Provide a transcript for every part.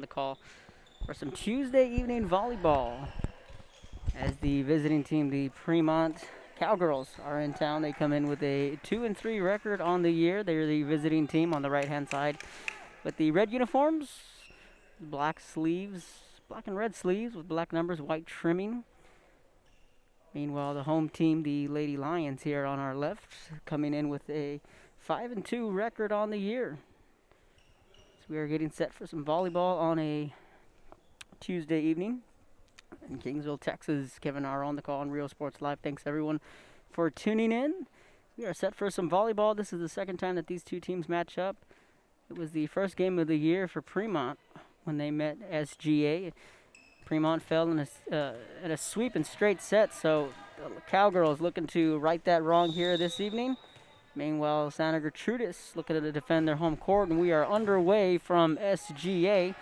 The call for some Tuesday evening volleyball as the visiting team, the Premont Cowgirls, are in town. They come in with a 2-3 record on the year. They're the visiting team on the right-hand side with the red uniforms, black sleeves, black and red sleeves with black numbers, white trimming. Meanwhile, the home team, the Lady Lions, here on our left, coming in with a 5-2 record on the year. We are getting set for some volleyball on a Tuesday evening in Kingsville, Texas. Kevin Narro on the call on Real Sports Live. Thanks everyone for tuning in. We are set for some volleyball. This is the second time that these two teams match up. It was the first game of the year for Premont when they met SGA. Premont fell in a sweep and straight set, so the Cowgirls looking to right that wrong here this evening. Meanwhile, Santa Gertrudis looking to defend their home court, and we are underway from SGA.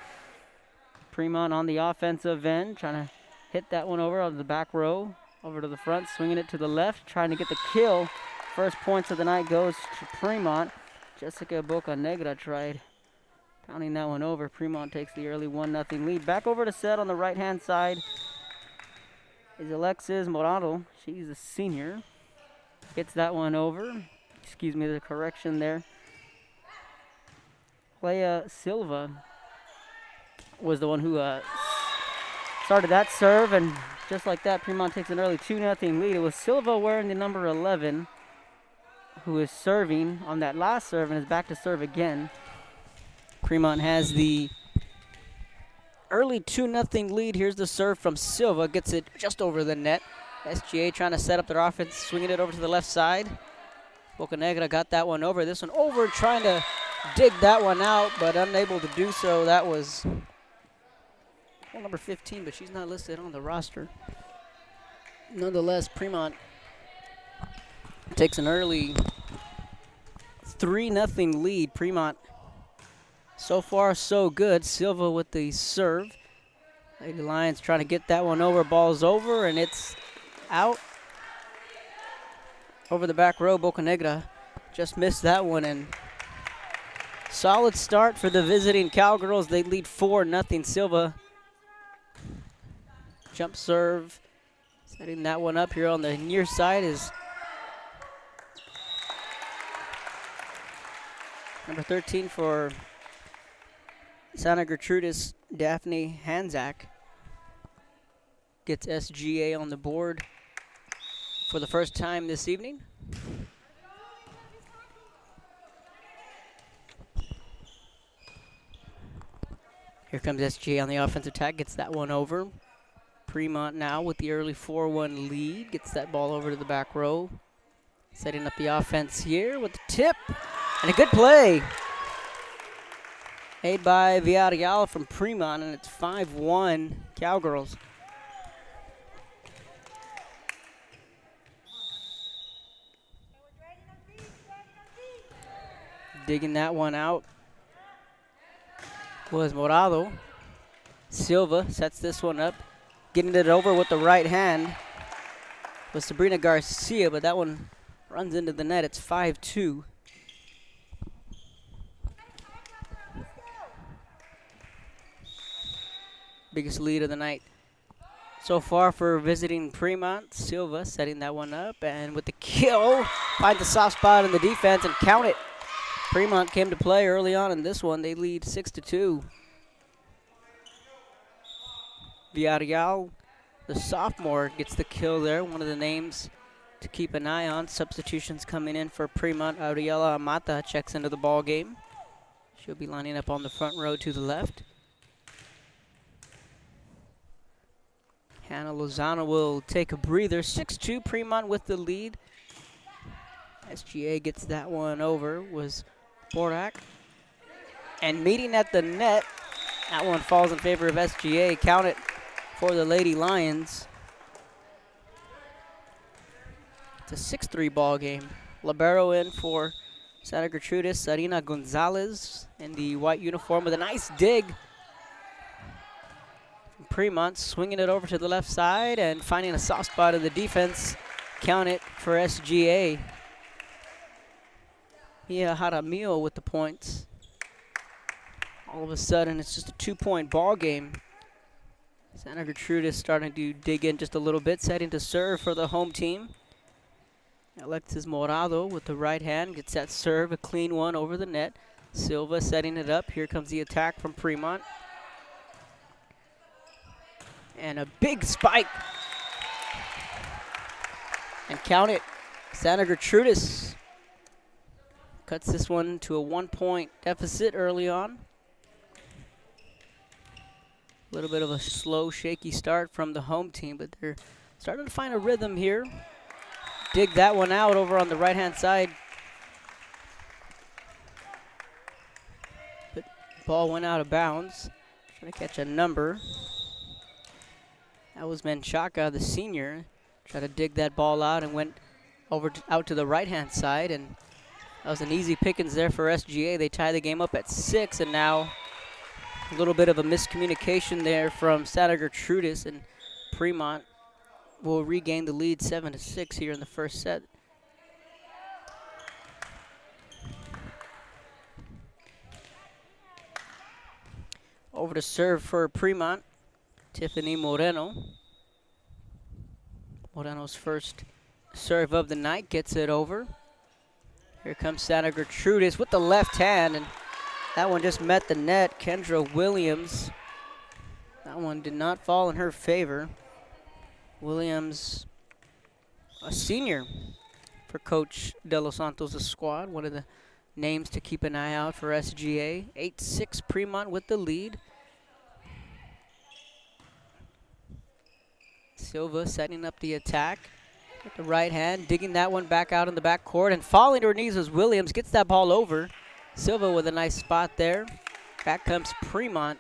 Premont on the offensive end, trying to hit that one over on the back row, over to the front, swinging it to the left, trying to get the kill. First points of the night goes to Premont. Jessica Bocanegra tried pounding that one over. Premont takes the early 1-0 lead. Back over to set on the right-hand side is Alexis Morado. She's a senior. Gets that one over. Excuse me, the correction there. Clea Silva was the one who started that serve, and just like that, Premont takes an early 2-0 lead. It was Silva wearing the number 11 who is serving on that last serve and is back to serve again. Premont has the early 2-0 lead. Here's the serve from Silva. Gets it just over the net. SGA trying to set up their offense, swinging it over to the left side. Bocanegra got that one over. This one over, trying to dig that one out, but unable to do so. That was number 15, but she's not listed on the roster. Nonetheless, Premont takes an early 3-0 lead. Premont, so far so good. Silva with the serve. Lady Lions trying to get that one over. Ball's over, and it's out. Over the back row, Bocanegra just missed that one, and solid start for the visiting Cowgirls. They lead 4-0. Silva, jump serve, setting that one up here on the near side is number 13 for Santa Gertrudis, Daphne Hanzak. Gets SGA on the board for the first time this evening. Here comes SGA on the offensive attack, gets that one over. Premont now with the early 4-1 lead, gets that ball over to the back row. Setting up the offense here with the tip, and a good play made by Villarreal from Premont, and it's 5-1 Cowgirls. Digging that one out was Morado. Silva sets this one up, getting it over with the right hand was Sabrina Garcia, but that one runs into the net. It's 5-2. Biggest lead of the night so far for visiting Premont. Silva setting that one up, and with the kill, finds the soft spot in the defense and count it. Premont came to play early on in this one. They lead 6-2. Villarreal, the sophomore, gets the kill there. One of the names to keep an eye on. Substitutions coming in for Premont. Ariela Amata checks into the ball game. She'll be lining up on the front row to the left. Hannah Lozano will take a breather. 6-2, Premont with the lead. SGA gets that one over, was Borak. And meeting at the net, that one falls in favor of SGA. Count it for the Lady Lions. It's a 6-3 ball game. Libero in for Santa Gertrudis. Sarina Gonzalez in the white uniform with a nice dig. Premont swinging it over to the left side and finding a soft spot in the defense. Count it for SGA. Mia Jaramillo with the points. All of a sudden, it's just a 2-point ball game. Santa Gertrudis starting to dig in just a little bit, setting to serve for the home team. Alexis Morado with the right hand gets that serve, a clean one over the net. Silva setting it up. Here comes the attack from Premont. And a big spike. And count it. Santa Gertrudis cuts this one to a 1-point deficit early on. A little bit of a slow, shaky start from the home team, but they're starting to find a rhythm here. Dig that one out over on the right-hand side. But ball went out of bounds. Trying to catch a number. That was Menchaca, the senior. Tried to dig that ball out and went out to the right-hand side, and that was an easy pickings there for SGA. They tie the game up at 6, and now a little bit of a miscommunication there from Santa Gertrudis, and Premont will regain the lead 7-6 here in the first set. Over to serve for Premont, Tiffany Moreno. Moreno's first serve of the night gets it over. Here comes Santa Gertrudis with the left hand, and that one just met the net. Kendra Williams. That one did not fall in her favor. Williams, a senior for Coach De Los Santos' squad. One of the names to keep an eye out for SGA. 8-6 Premont with the lead. Silva setting up the attack with the right hand, digging that one back out in the backcourt, and falling to her knees was Williams. Gets that ball over. Silva with a nice spot there. Back comes Premont.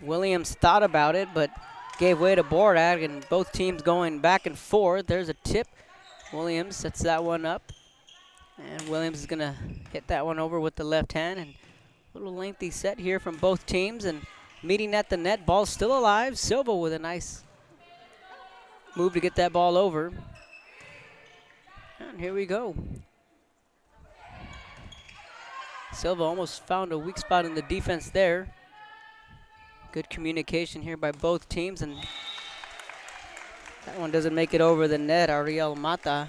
Williams thought about it, but gave way to Borak, and both teams going back and forth. There's a tip. Williams sets that one up, and Williams is going to hit that one over with the left hand. And a little lengthy set here from both teams, and meeting at the net. Ball's still alive. Silva with a nice move to get that ball over. And here we go. Silva almost found a weak spot in the defense there. Good communication here by both teams, and that one doesn't make it over the net. Ariel Mata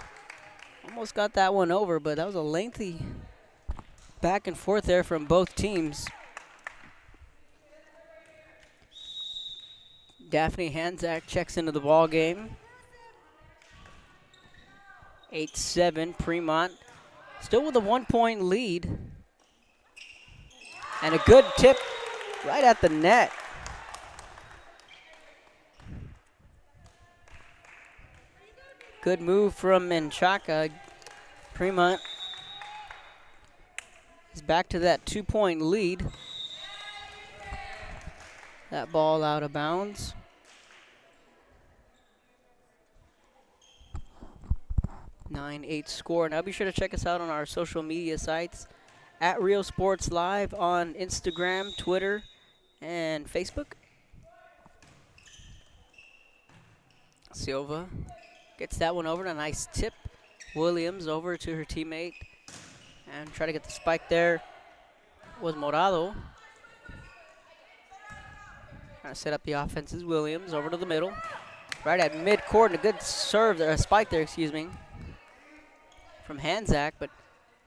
almost got that one over, but that was a lengthy back and forth there from both teams. Daphne Hanzak checks into the ball game. 8-7 Premont, still with a 1-point lead. And a good tip right at the net. Good move from Menchaca. Premont is back to that 2-point lead. That ball out of bounds. 9-8 score. Now be sure to check us out on our social media sites at Real Sports Live on Instagram, Twitter, and Facebook. Silva gets that one over. A nice tip. Williams over to her teammate. And try to get the spike there was Morado. Trying to set up the offenses. Williams over to the middle. Right at midcourt, and a good serve there, a spike there, excuse me, from Hanzak, but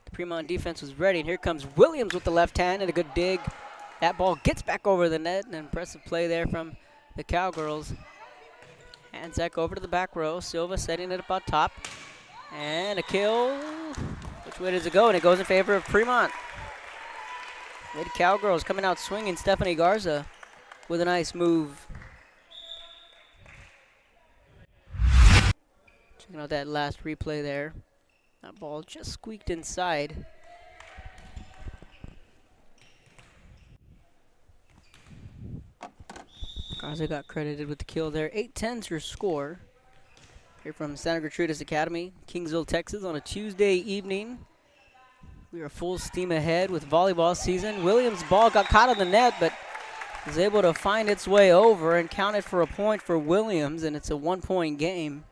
the Premont defense was ready. And here comes Williams with the left hand and a good dig. That ball gets back over the net. An impressive play there from the Cowgirls. Hanzak over to the back row. Silva setting it up on top. And a kill. Which way does it go? And it goes in favor of Premont. The Cowgirls coming out swinging. Stephanie Garza with a nice move. Checking out that last replay there. That ball just squeaked inside. Garza got credited with the kill there. 8-10's your score. Here from Santa Gertrudis Academy, Kingsville, Texas, on a Tuesday evening. We are full steam ahead with volleyball season. Williams' ball got caught on the net, but was able to find its way over and counted for a point for Williams, and it's a 1-point game.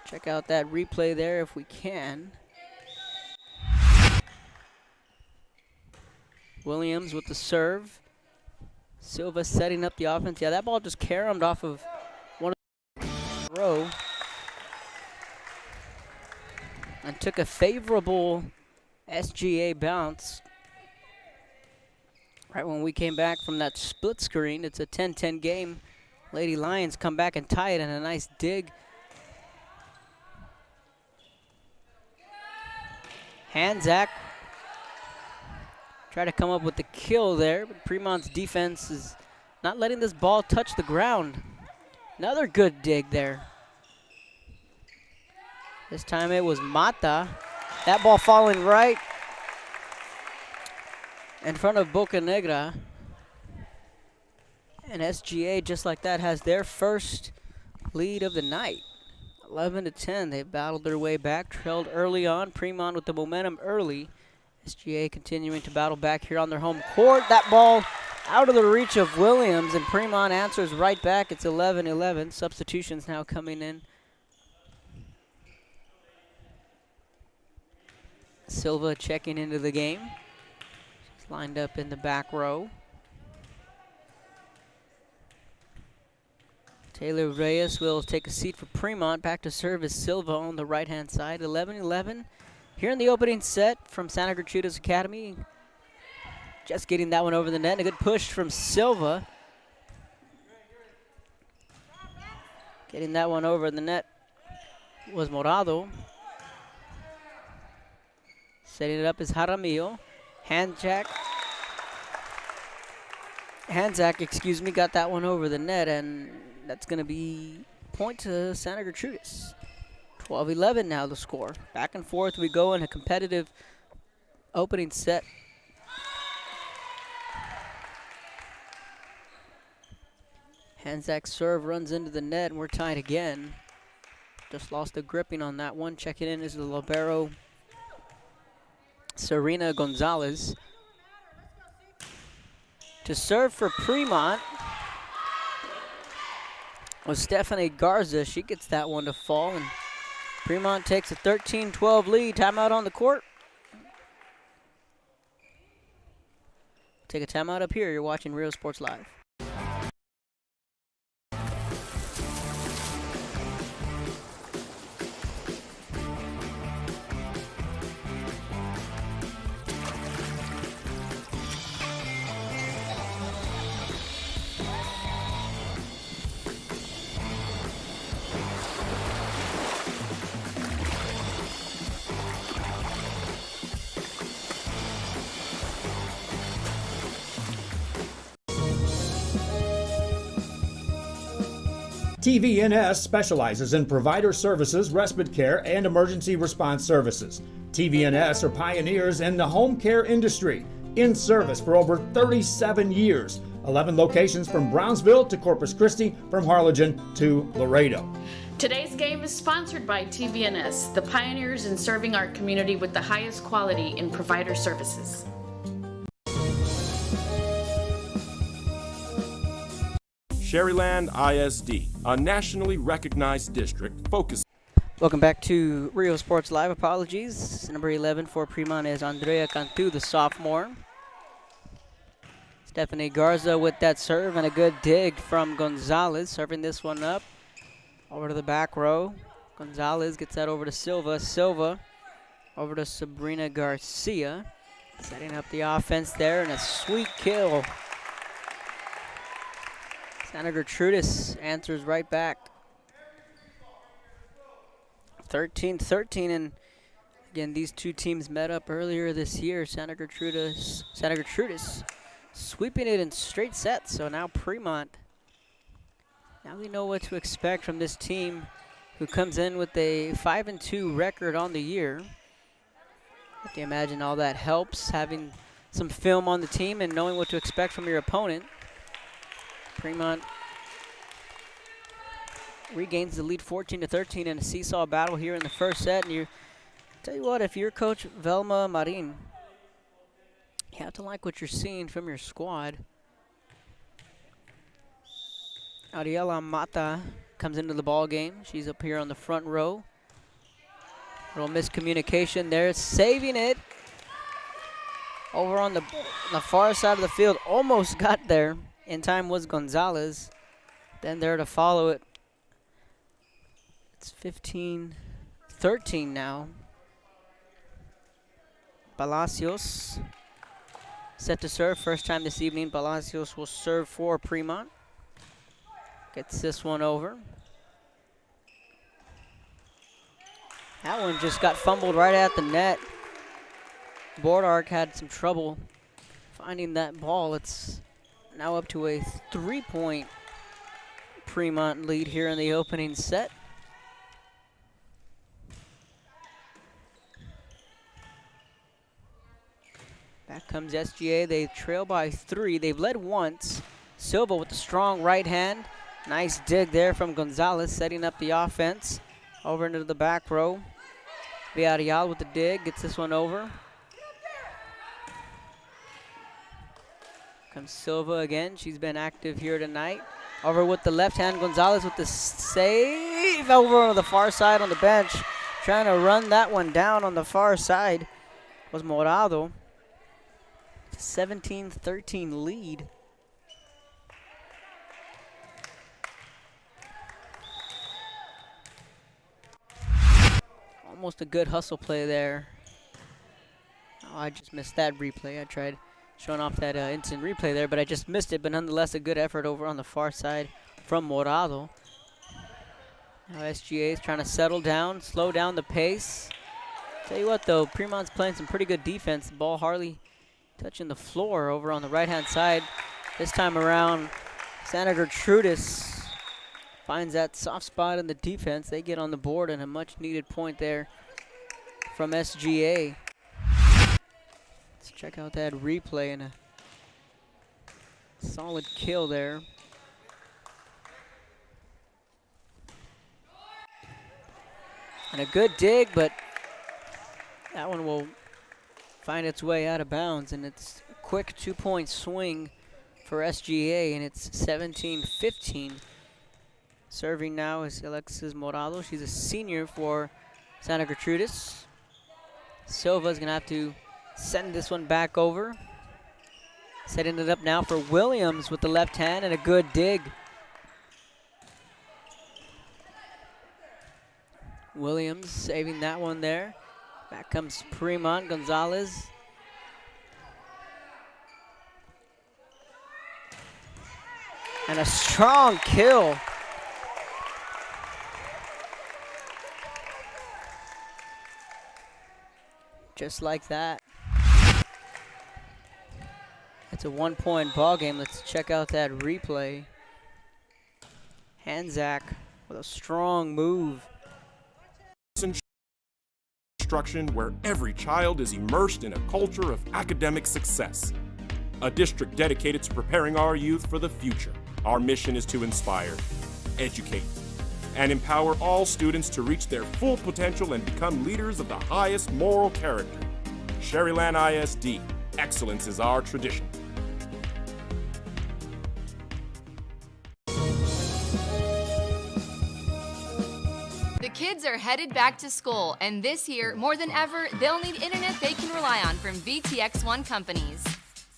Check out that replay there if we can. Williams with the serve. Silva setting up the offense. Yeah, that ball just caromed off of one of the row and took a favorable SGA bounce. Right when we came back from that split screen, it's a 10-10 game. Lady Lions come back and tie it, and a nice dig. Hanzak try to come up with the kill there, but Premont's defense is not letting this ball touch the ground. Another good dig there. This time it was Mata. That ball falling right in front of Boca Negra. And SGA, just like that, has their first lead of the night. 11-10, they battled their way back, trailed early on. Premont with the momentum early. SGA continuing to battle back here on their home court. That ball out of the reach of Williams, and Premont answers right back. It's 11-11. Substitutions now coming in. Silva checking into the game. She's lined up in the back row. Taylor Reyes will take a seat for Premont. Back to serve is Silva on the right-hand side. 11-11. Here in the opening set from Santa Gertrudis Academy. Just getting that one over the net. A good push from Silva. Getting that one over the net was Morado. Setting it up is Jaramillo. Hanzak, excuse me, got that one over the net, and that's going to be point to Santa Gertrudis. 12-11 now the score. Back and forth we go in a competitive opening set. Hanzak's serve runs into the net, and we're tied again. Just lost the gripping on that one. Checking in is the libero, Serena Gonzalez. To serve for Premont was Stephanie Garza. She gets that one to fall, and Premont takes a 13-12 lead. Timeout on the court. Take a timeout up here. You're watching Rio Sports Live. TVNS specializes in provider services, respite care, and emergency response services. TVNS are pioneers in the home care industry, in service for over 37 years. 11 locations from Brownsville to Corpus Christi, from Harlingen to Laredo. Today's game is sponsored by TVNS, the pioneers in serving our community with the highest quality in provider services. Sherryland ISD, a nationally recognized district focused. Welcome back to Rio Sports Live. Apologies. Number 11 for Premont is Andrea Cantu, the sophomore. Stephanie Garza with that serve, and a good dig from Gonzalez, serving this one up over to the back row. Gonzalez gets that over to Silva. Silva over to Sabrina Garcia, setting up the offense there, and a sweet kill. Santa Gertrudis answers right back. 13-13, and again, these two teams met up earlier this year. Santa Gertrudis sweeping it in straight sets. So now Premont, now we know what to expect from this team who comes in with a 5-2 record on the year. I can imagine all that helps, having some film on the team and knowing what to expect from your opponent. Premont regains the lead 14-13 in a seesaw battle here in the first set. And you tell you what, if you're Coach Velma Marin, you have to like what you're seeing from your squad. Ariela Mata comes into the ball game. She's up here on the front row. Little miscommunication there, saving it. Over on the far side of the field, almost got there. In time was Gonzalez. Then there to follow it. It's 15-13 now. Palacios set to serve. First time this evening, Palacios will serve for Premont. Gets this one over. That one just got fumbled right at the net. Board Arc had some trouble finding that ball. It's now up to a 3-point Premont lead here in the opening set. Back comes SGA. They trail by 3. They've led once. Silva with the strong right hand. Nice dig there from Gonzalez, setting up the offense. Over into the back row. Villarreal with the dig, gets this one over. Comes Silva again. She's been active here tonight. Over with the left hand. Gonzalez with the save over on the far side on the bench. Trying to run that one down on the far side was Morado. 17-13 lead. Almost a good hustle play there. Oh, I just missed that replay. I tried showing off that instant replay there, but I just missed it. But nonetheless, a good effort over on the far side from Morado. Now SGA is trying to settle down, slow down the pace. Tell you what, though, Premont's playing some pretty good defense. The ball hardly touching the floor over on the right-hand side. This time around, Santa Gertrudis finds that soft spot in the defense. They get on the board, and a much-needed point there from SGA. Let's check out that replay, and a solid kill there. And a good dig, but that one will find its way out of bounds, and it's a quick 2-point swing for SGA, and it's 17-15. Serving now is Alexis Morado. She's a senior for Santa Gertrudis. Silva's gonna have to send this one back over. Setting it up now for Williams with the left hand, and a good dig. Williams saving that one there. Back comes Premont. Gonzalez. And a strong kill. Just like that. It's a 1-point ball game. Let's check out that replay. Hanzak with a strong move. Instruction where every child is immersed in a culture of academic success. A district dedicated to preparing our youth for the future. Our mission is to inspire, educate, and empower all students to reach their full potential and become leaders of the highest moral character. Sherryland ISD, excellence is our tradition. The kids are headed back to school, and this year, more than ever, they'll need internet they can rely on from VTX1 companies.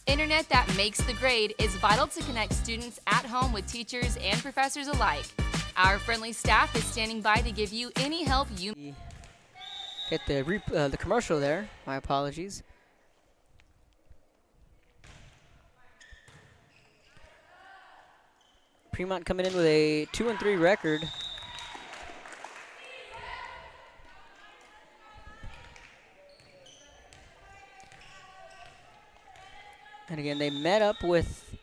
Internet that makes the grade is vital to connect students at home with teachers and professors alike. Our friendly staff is standing by to give you any help you Get the commercial there. My apologies. Premont coming in with a 2-3 record. And again, they met up with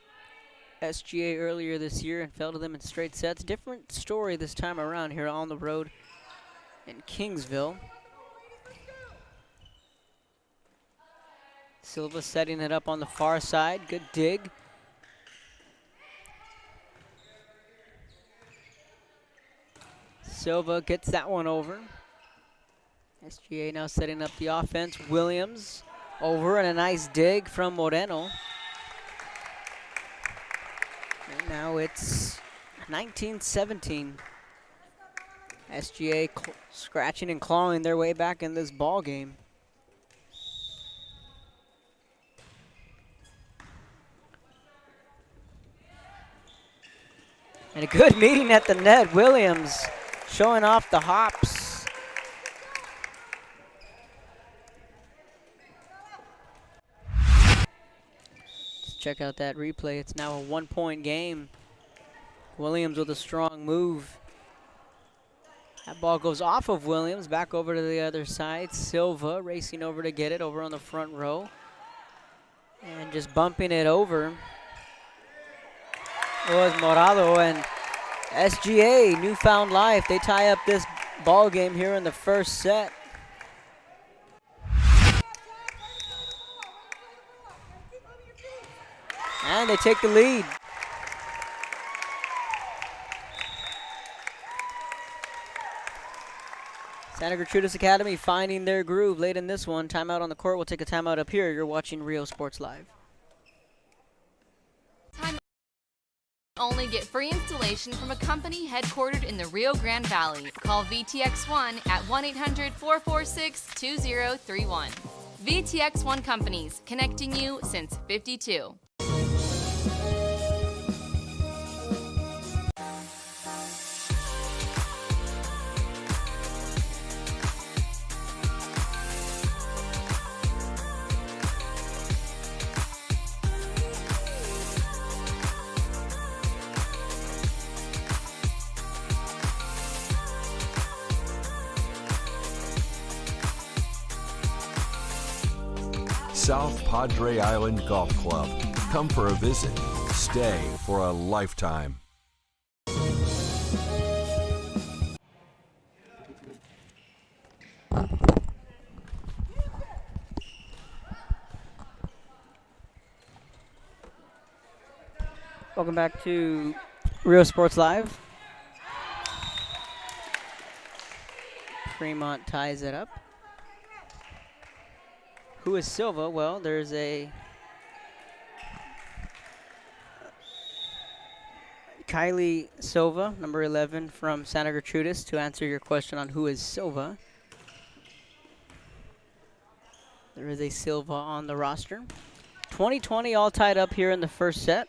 SGA earlier this year and fell to them in straight sets. Different story this time around here on the road in Kingsville. Silva setting it up on the far side. Good dig. Silva gets that one over. SGA now setting up the offense. Williams over, and a nice dig from Moreno. And now it's 19-17. SGA scratching and clawing their way back in this ball game. And a good meeting at the net. Williams showing off the hops. Let's check out that replay. It's now a 1-point game. Williams with a strong move. That ball goes off of Williams, back over to the other side. Silva racing over to get it over on the front row. And just bumping it over was Morado, and SGA, newfound life. They tie up this ball game here in the first set. And they take the lead. Santa Gertrudis Academy finding their groove late in this one. Timeout on the court. We'll take a timeout up here. You're watching Rio Sports Live. Only get free installation from a company headquartered in the Rio Grande Valley. Call VTX1 at 1-800-446-2031. VTX1 Companies, connecting you since '52. South Padre Island Golf Club. Come for a visit. Stay for a lifetime. Welcome back to Rio Sports Live. Premont ties it up. Who is Silva? Well, there's a Kylie Silva, number 11 from Santa Gertrudis, to answer your question on who is Silva. There is a Silva on the roster. 20-20 all tied up here in the first set.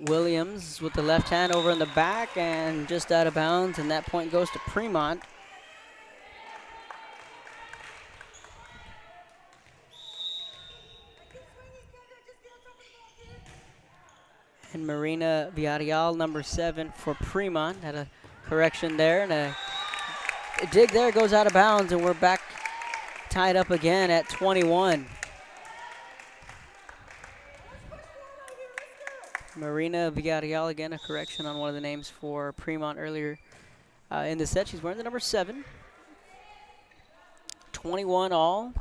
Williams with the left hand over in the back and just out of bounds, and that point goes to Premont. And Marina Villarreal, number 7 for Premont, had a correction there, and a dig there goes out of bounds, and we're back tied up again at 21. Marina Villarreal, again, a correction on one of the names for Premont earlier in the set. She's wearing the number 7. 21 all.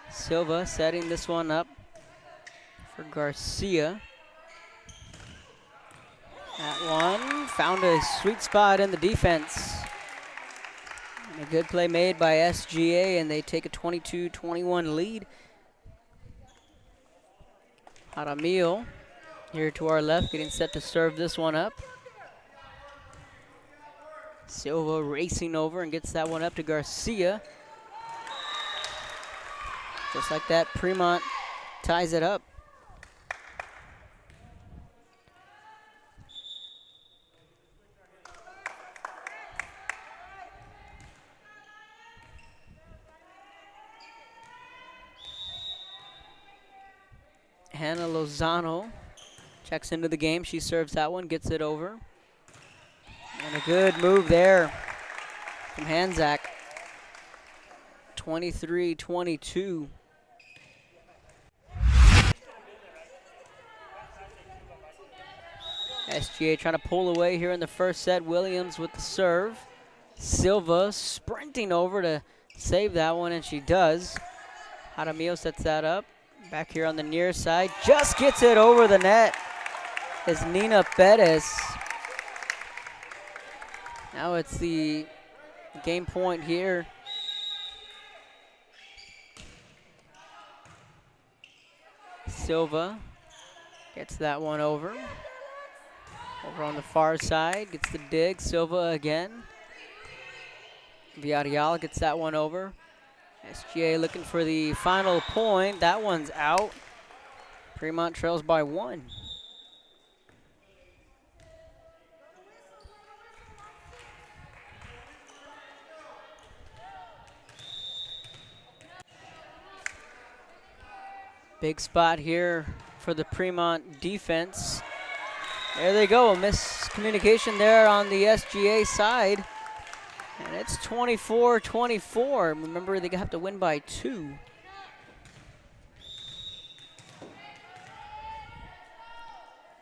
Silva setting this one up for Garcia. That one found a sweet spot in the defense. And a good play made by SGA, and they take a 22-21 lead. Jaramillo here to our left, getting set to serve this one up. Silva racing over and gets that one up to Garcia. Just like that, Premont ties it up. Hannah Lozano checks into the game. She serves that one, gets it over. And a good move there from Hanzak. 23-22. SGA trying to pull away here in the first set. Williams with the serve. Silva sprinting over to save that one, and she does. Jaramillo sets that up. Back here on the near side. Just gets it over the net is Nina Perez. Now it's the game point here. Silva gets that one over. Over on the far side, gets the dig. Silva again. Villarreal gets that one over. SGA looking for the final point. That one's out. Premont trails by 1. Big spot here for the Premont defense. There they go, a miscommunication there on the SGA side. And it's 24-24. Remember, they have to win by 2.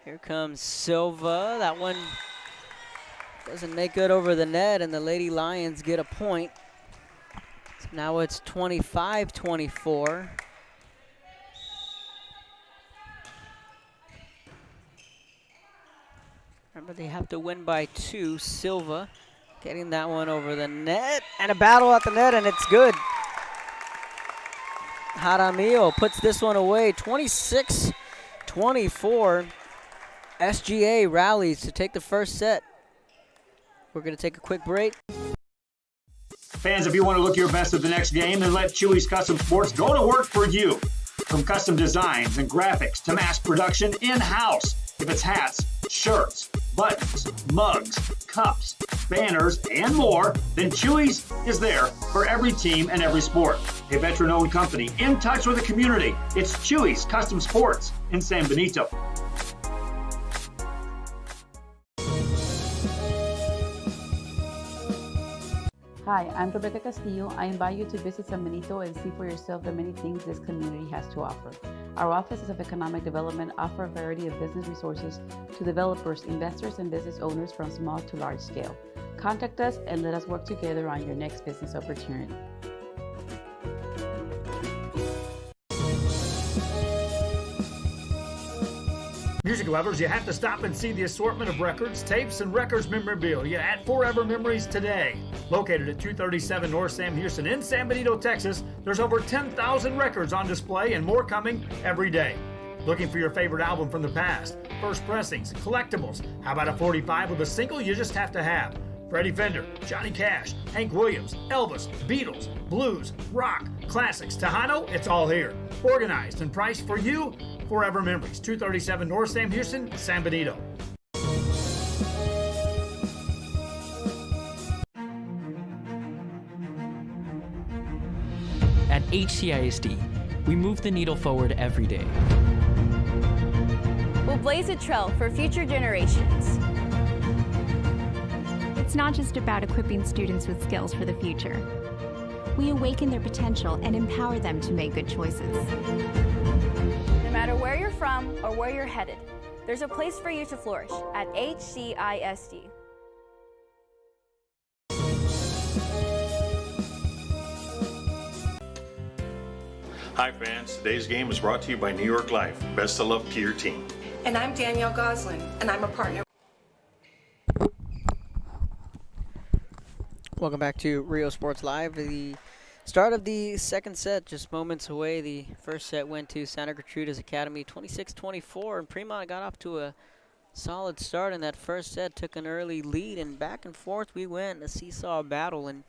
Here comes Silva. That one doesn't make good over the net, and the Lady Lions get a point. So now it's 25-24. Remember, they have to win by 2. Silva getting that one over the net, and a battle at the net, and it's good. Jaramillo puts this one away, 26-24. SGA rallies to take the first set. We're going to take a quick break. Fans, if you want to look your best at the next game, then let Chewy's Custom Sports go to work for you. From custom designs and graphics to mass production in-house. If it's hats, shirts, buttons, mugs, cups, banners, and more, then Chewy's is there for every team and every sport. A veteran-owned company in touch with the community. It's Chewy's Custom Sports in San Benito. Hi, I'm Rebecca Castillo. I invite you to visit San Benito and see for yourself the many things this community has to offer. Our offices of economic development offer a variety of business resources to developers, investors, and business owners from small to large scale. Contact us and let us work together on your next business opportunity. Music lovers, you have to stop and see the assortment of records, tapes, and records memorabilia at Forever Memories today. Located at 237 North Sam Houston in San Benito, Texas, there's over 10,000 records on display and more coming every day. Looking for your favorite album from the past, first pressings, collectibles, how about a 45 with a single you just have to have? Freddie Fender, Johnny Cash, Hank Williams, Elvis, Beatles, blues, rock, classics, Tejano, it's all here. Organized and priced for you. Forever Memories, 237 North Sam Houston, San Benito. At HCISD, we move the needle forward every day. We'll blaze a trail for future generations. It's not just about equipping students with skills for the future. We awaken their potential and empower them to make good choices. No matter where you're from or where you're headed, there's a place for you to flourish at HCISD. Hi fans, today's game is brought to you by New York Life. Best of luck to your team. And I'm Danielle Goslin, and I'm a partner. Welcome back to Rio Sports Live. The start of the second set, just moments away. The first set went to Santa Gertrudis Academy, 26-24, and Premont got off to a solid start in that first set, took an early lead, and back and forth we went, a seesaw battle, and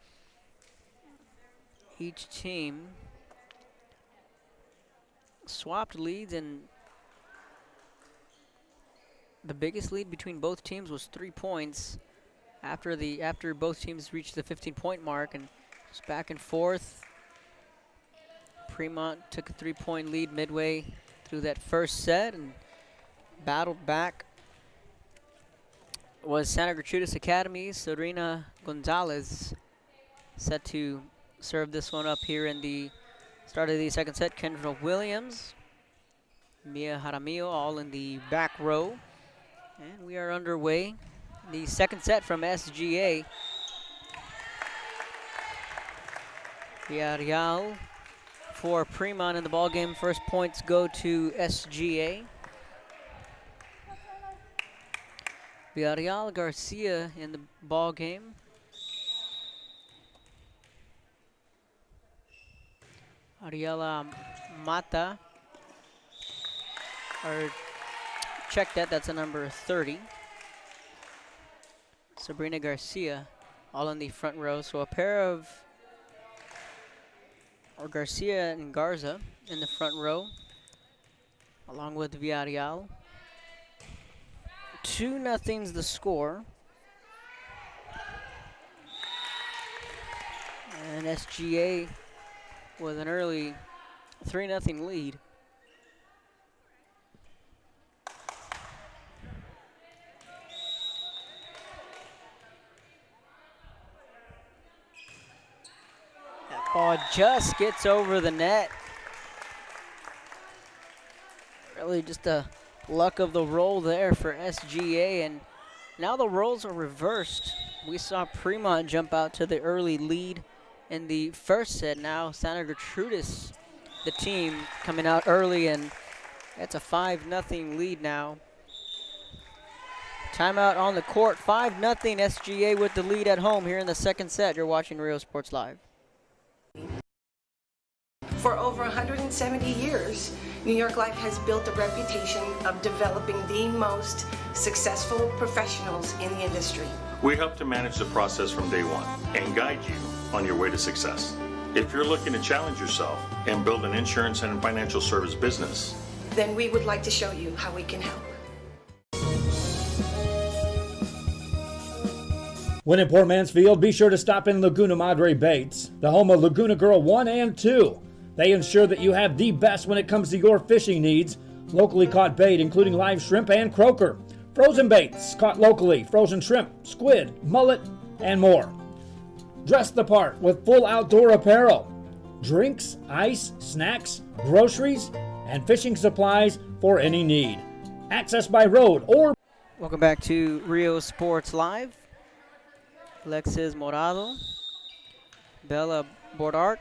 each team swapped leads, and the biggest lead between both teams was 3 points after both teams reached the 15-point mark, and just back and forth. Premont took a 3-point lead midway through that first set and battled back. Was Santa Gertrudis Academy. Serena Gonzalez set to serve this one up here in the start of the second set. Kendra Williams, Mia Jaramillo all in the back row. And we are underway. The second set from SGA. Villarreal for Premont in the ball game. First points go to SGA. Villarreal Garcia in the ball game. Ariela Mata, or check that, that's a number 30. Sabrina Garcia all in the front row. So a pair of Garcia and Garza in the front row, along with Villarreal. 2-0's the score. And SGA with an early 3-0 lead. That ball just gets over the net. Really just a luck of the roll there for SGA, and now the roles are reversed. We saw Premont jump out to the early lead in the first set. Now Santa Gertrudis, the team, coming out early, and that's a 5-0 lead now. Timeout on the court, 5-0 SGA with the lead at home here in the second set. You're watching Rio Sports Live. For over 170 years, New York Life has built a reputation of developing the most successful professionals in the industry. We help to manage the process from day one and guide you on your way to success. If you're looking to challenge yourself and build an insurance and financial service business, then we would like to show you how we can help. When in Port Mansfield, be sure to stop in Laguna Madre Baits, the home of Laguna Girl 1 and 2. They ensure that you have the best when it comes to your fishing needs. Locally caught bait, including live shrimp and croaker. Frozen baits, caught locally, frozen shrimp, squid, mullet, and more. Dress the part with full outdoor apparel. Drinks, ice, snacks, groceries, and fishing supplies for any need. Access by road or... Welcome back to Rio Sports Live. Alexis Morado, Bella Bordark,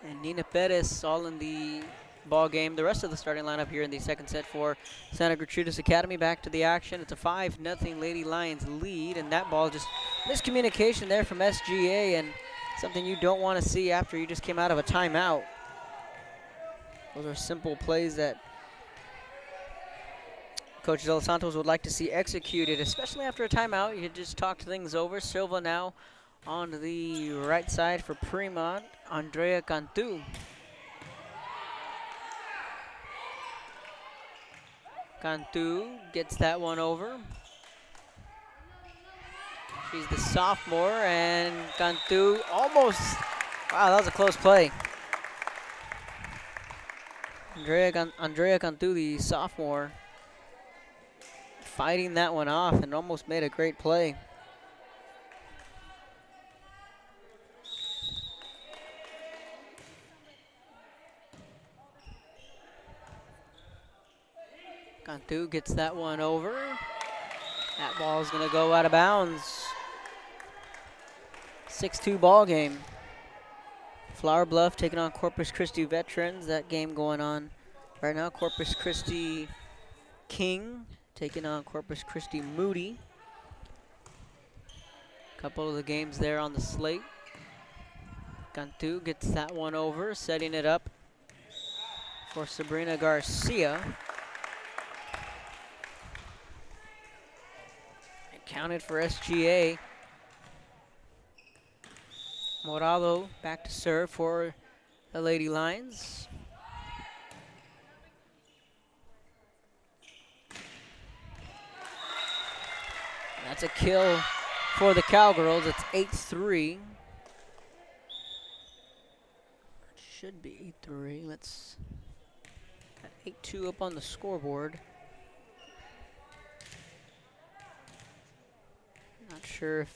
and Nina Perez all in the ball game. The rest of the starting lineup here in the second set for Santa Gertrudis Academy. Back to the action. It's a 5-0 Lady Lions lead, and that ball just miscommunication there from SGA, and something you don't want to see after you just came out of a timeout. Those are simple plays that Coach Del Santos would like to see executed, especially after a timeout. You just talked things over. Silva now on the right side for Premont. Andrea Cantu. Cantu gets that one over. She's the sophomore, and Cantu almost, wow, that was a close play. Andrea Cantu, the sophomore, fighting that one off and almost made a great play. Cantu gets that one over. That ball is going to go out of bounds. 6-2 ball game. Flower Bluff taking on Corpus Christi Veterans. That game going on right now. Corpus Christi King taking on Corpus Christi Moody. A couple of the games there on the slate. Cantu gets that one over, setting it up for Sabrina Garcia. It counted for SGA. Morado back to serve for the Lady Lions. That's a kill for the Cowgirls. It's 8-3. Should be 8-3. Let's 8-2 up on the scoreboard. Not sure if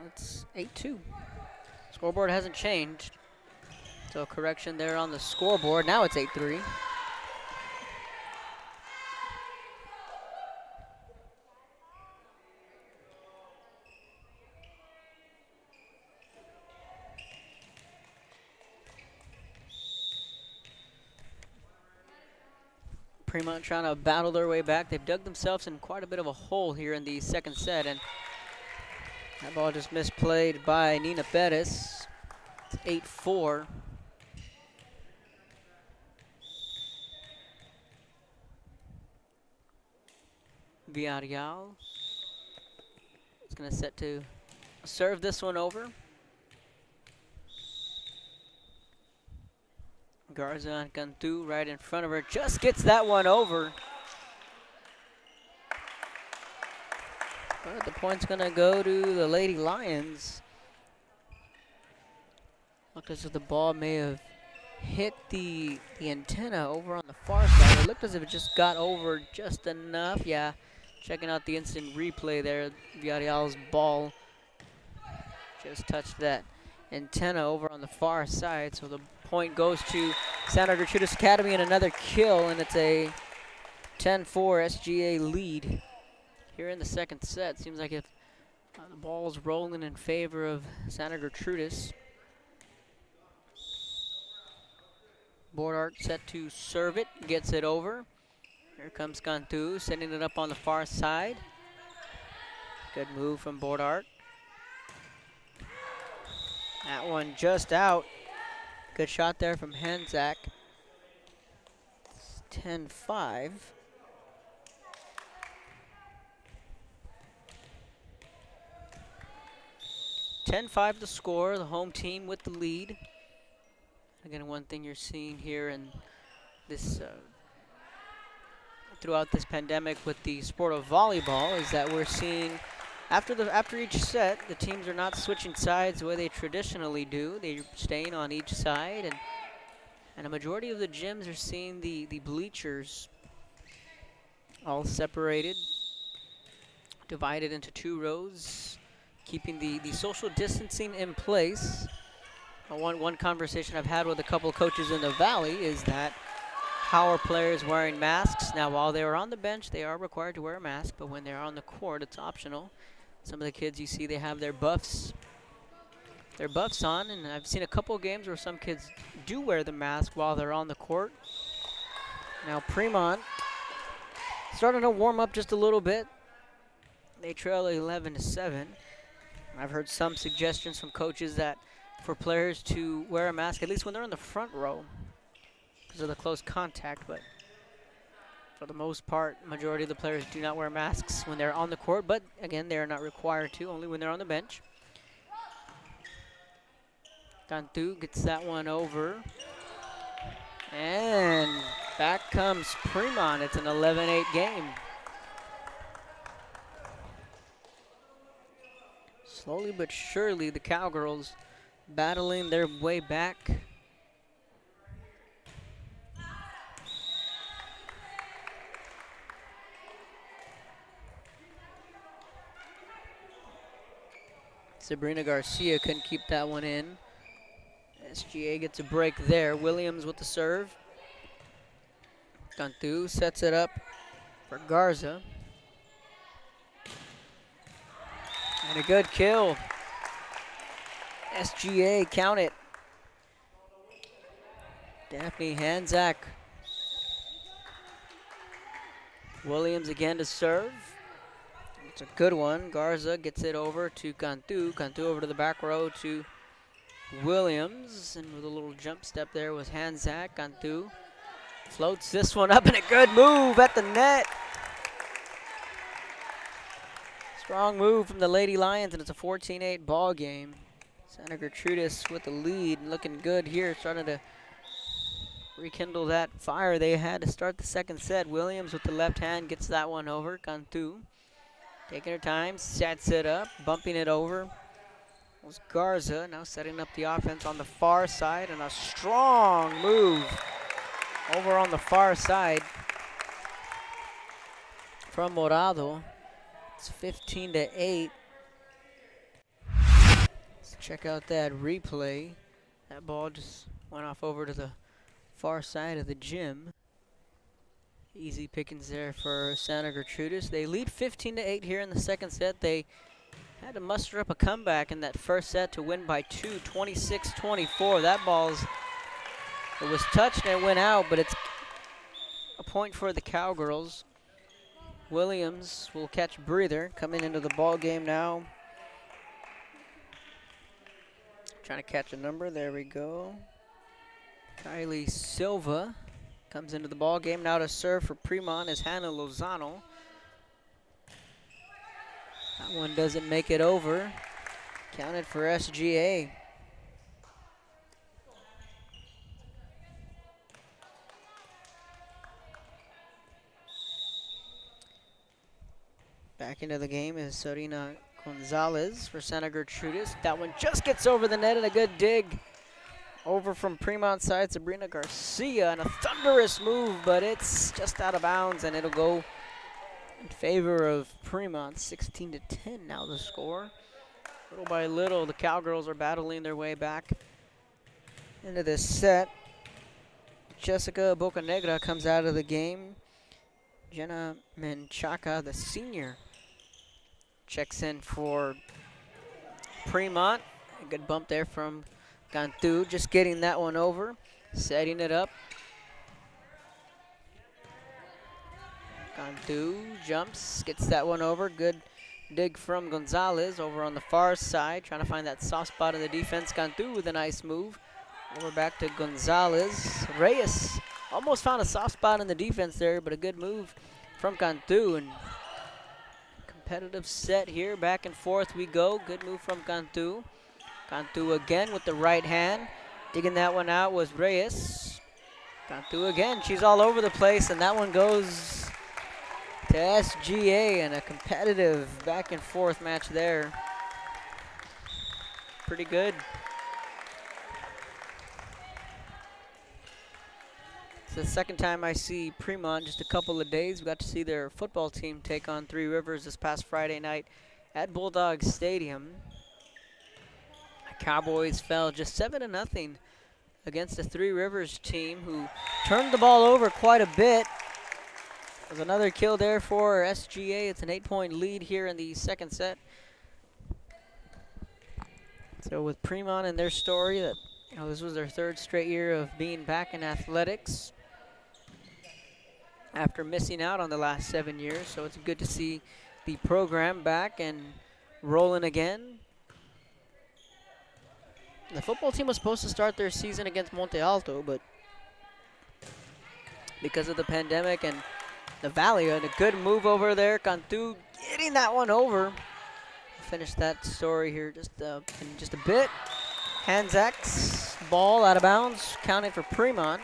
it's 8-2. Scoreboard hasn't changed. So a correction there on the scoreboard. Now it's 8-3. Premont trying to battle their way back. They've dug themselves in quite a bit of a hole here in the second set, and that ball just misplayed by Nina Perez. It's 8-4. Villarreal looking to set to serve this one over. Garza and Cantu right in front of her, just gets that one over. But the point's gonna go to the Lady Lions. Looked as if the ball may have hit the antenna over on the far side. It looked as if it just got over just enough. Yeah, checking out the instant replay there. Villarreal's ball just touched that antenna over on the far side. So the point goes to Santa Gertrudis Academy and another kill, and it's a 10-4 SGA lead here in the second set. Seems like if the ball's rolling in favor of Santa Gertrudis. Bordart set to serve it, gets it over. Here comes Cantu, setting it up on the far side. Good move from Bordart. That one just out. Good shot there from Hanzak. It's 10-5. The score, the home team with the lead. Again, one thing you're seeing here in this throughout this pandemic with the sport of volleyball is that we're seeing after each set, the teams are not switching sides the way they traditionally do. They're staying on each side, and a majority of the gyms are seeing the bleachers all separated, divided into 2 rows, keeping the social distancing in place. One conversation I've had with a couple of coaches in the Valley is that how are players wearing masks? Now, while they are on the bench, they are required to wear a mask, but when they're on the court, it's optional. Some of the kids you see, they have their buffs on, and I've seen a couple of games where some kids do wear the mask while they're on the court. Now Premont starting to warm up just a little bit. They trail 11-7. I've heard some suggestions from coaches that for players to wear a mask, at least when they're in the front row, because of the close contact, but for the most part, majority of the players do not wear masks when they're on the court, but again, they are not required to, only when they're on the bench. Cantu gets that one over. And back comes Premont. It's an 11-8 game. Slowly but surely, the Cowgirls battling their way back. Sabrina Garcia couldn't keep that one in. SGA gets a break there. Williams with the serve. Cantu sets it up for Garza. And a good kill. SGA, count it. Daphne Hanzak. Williams again to serve. It's a good one. Garza gets it over to Cantu. Cantu over to the back row to Williams. And with a little jump step there was Hanzak. Cantu floats this one up, and a good move at the net. Strong move from the Lady Lions, and it's a 14-8 ball game. Santa Gertrudis with the lead, looking good here, starting to rekindle that fire they had to start the second set. Williams with the left hand gets that one over. Cantu taking her time, sets it up, bumping it over. It was Garza now setting up the offense on the far side, and a strong move over on the far side from Morado. It's 15-8. Let's check out that replay. That ball just went off over to the far side of the gym. Easy pickings there for Santa Gertrudis. They lead 15-8 here in the second set. They had to muster up a comeback in that first set to win by 2, 26-24. That it was touched and it went out, but it's a point for the Cowgirls. Williams will catch a breather coming into the ball game now. Trying to catch a number. There we go. Kylie Silva comes into the ball game now to serve for Premont is Hannah Lozano. That one doesn't make it over. Counted for SGA. Back into the game is Serena Gonzalez for Santa Gertrudis. That one just gets over the net and a good dig. Over from Premont side, Sabrina Garcia, and a thunderous move, but it's just out of bounds, and it'll go in favor of Premont. 16-10 now the score. Little by little, the Cowgirls are battling their way back into this set. Jessica Bocanegra comes out of the game. Jenna Menchaca, the senior, checks in for Premont. A good bump there from Cantu, just getting that one over, setting it up. Cantu jumps, gets that one over. Good dig from Gonzalez over on the far side, trying to find that soft spot in the defense. Cantu with a nice move. Over back to Gonzalez. Reyes almost found a soft spot in the defense there, but a good move from Cantu. And competitive set here, back and forth we go. Good move from Cantu. Cantu again with the right hand. Digging that one out was Reyes. Cantu again, she's all over the place, and that one goes to SGA, and a competitive back and forth match there. Pretty good. It's the second time I see Premont in just a couple of days. We got to see their football team take on Three Rivers this past Friday night at Bulldog Stadium. The Cowboys fell just 7-0 against the Three Rivers team, who turned the ball over quite a bit. There's another kill there for SGA. It's an 8-point lead here in the second set. So with Premont and their story, that this was their third straight year of being back in athletics after missing out on the last 7 years. So it's good to see the program back and rolling again. The football team was supposed to start their season against Monte Alto, but because of the pandemic and the Valley, and a good move over there. Cantu getting that one over. Finish that story here in just a bit. Hanzak's ball out of bounds, counted for Premont.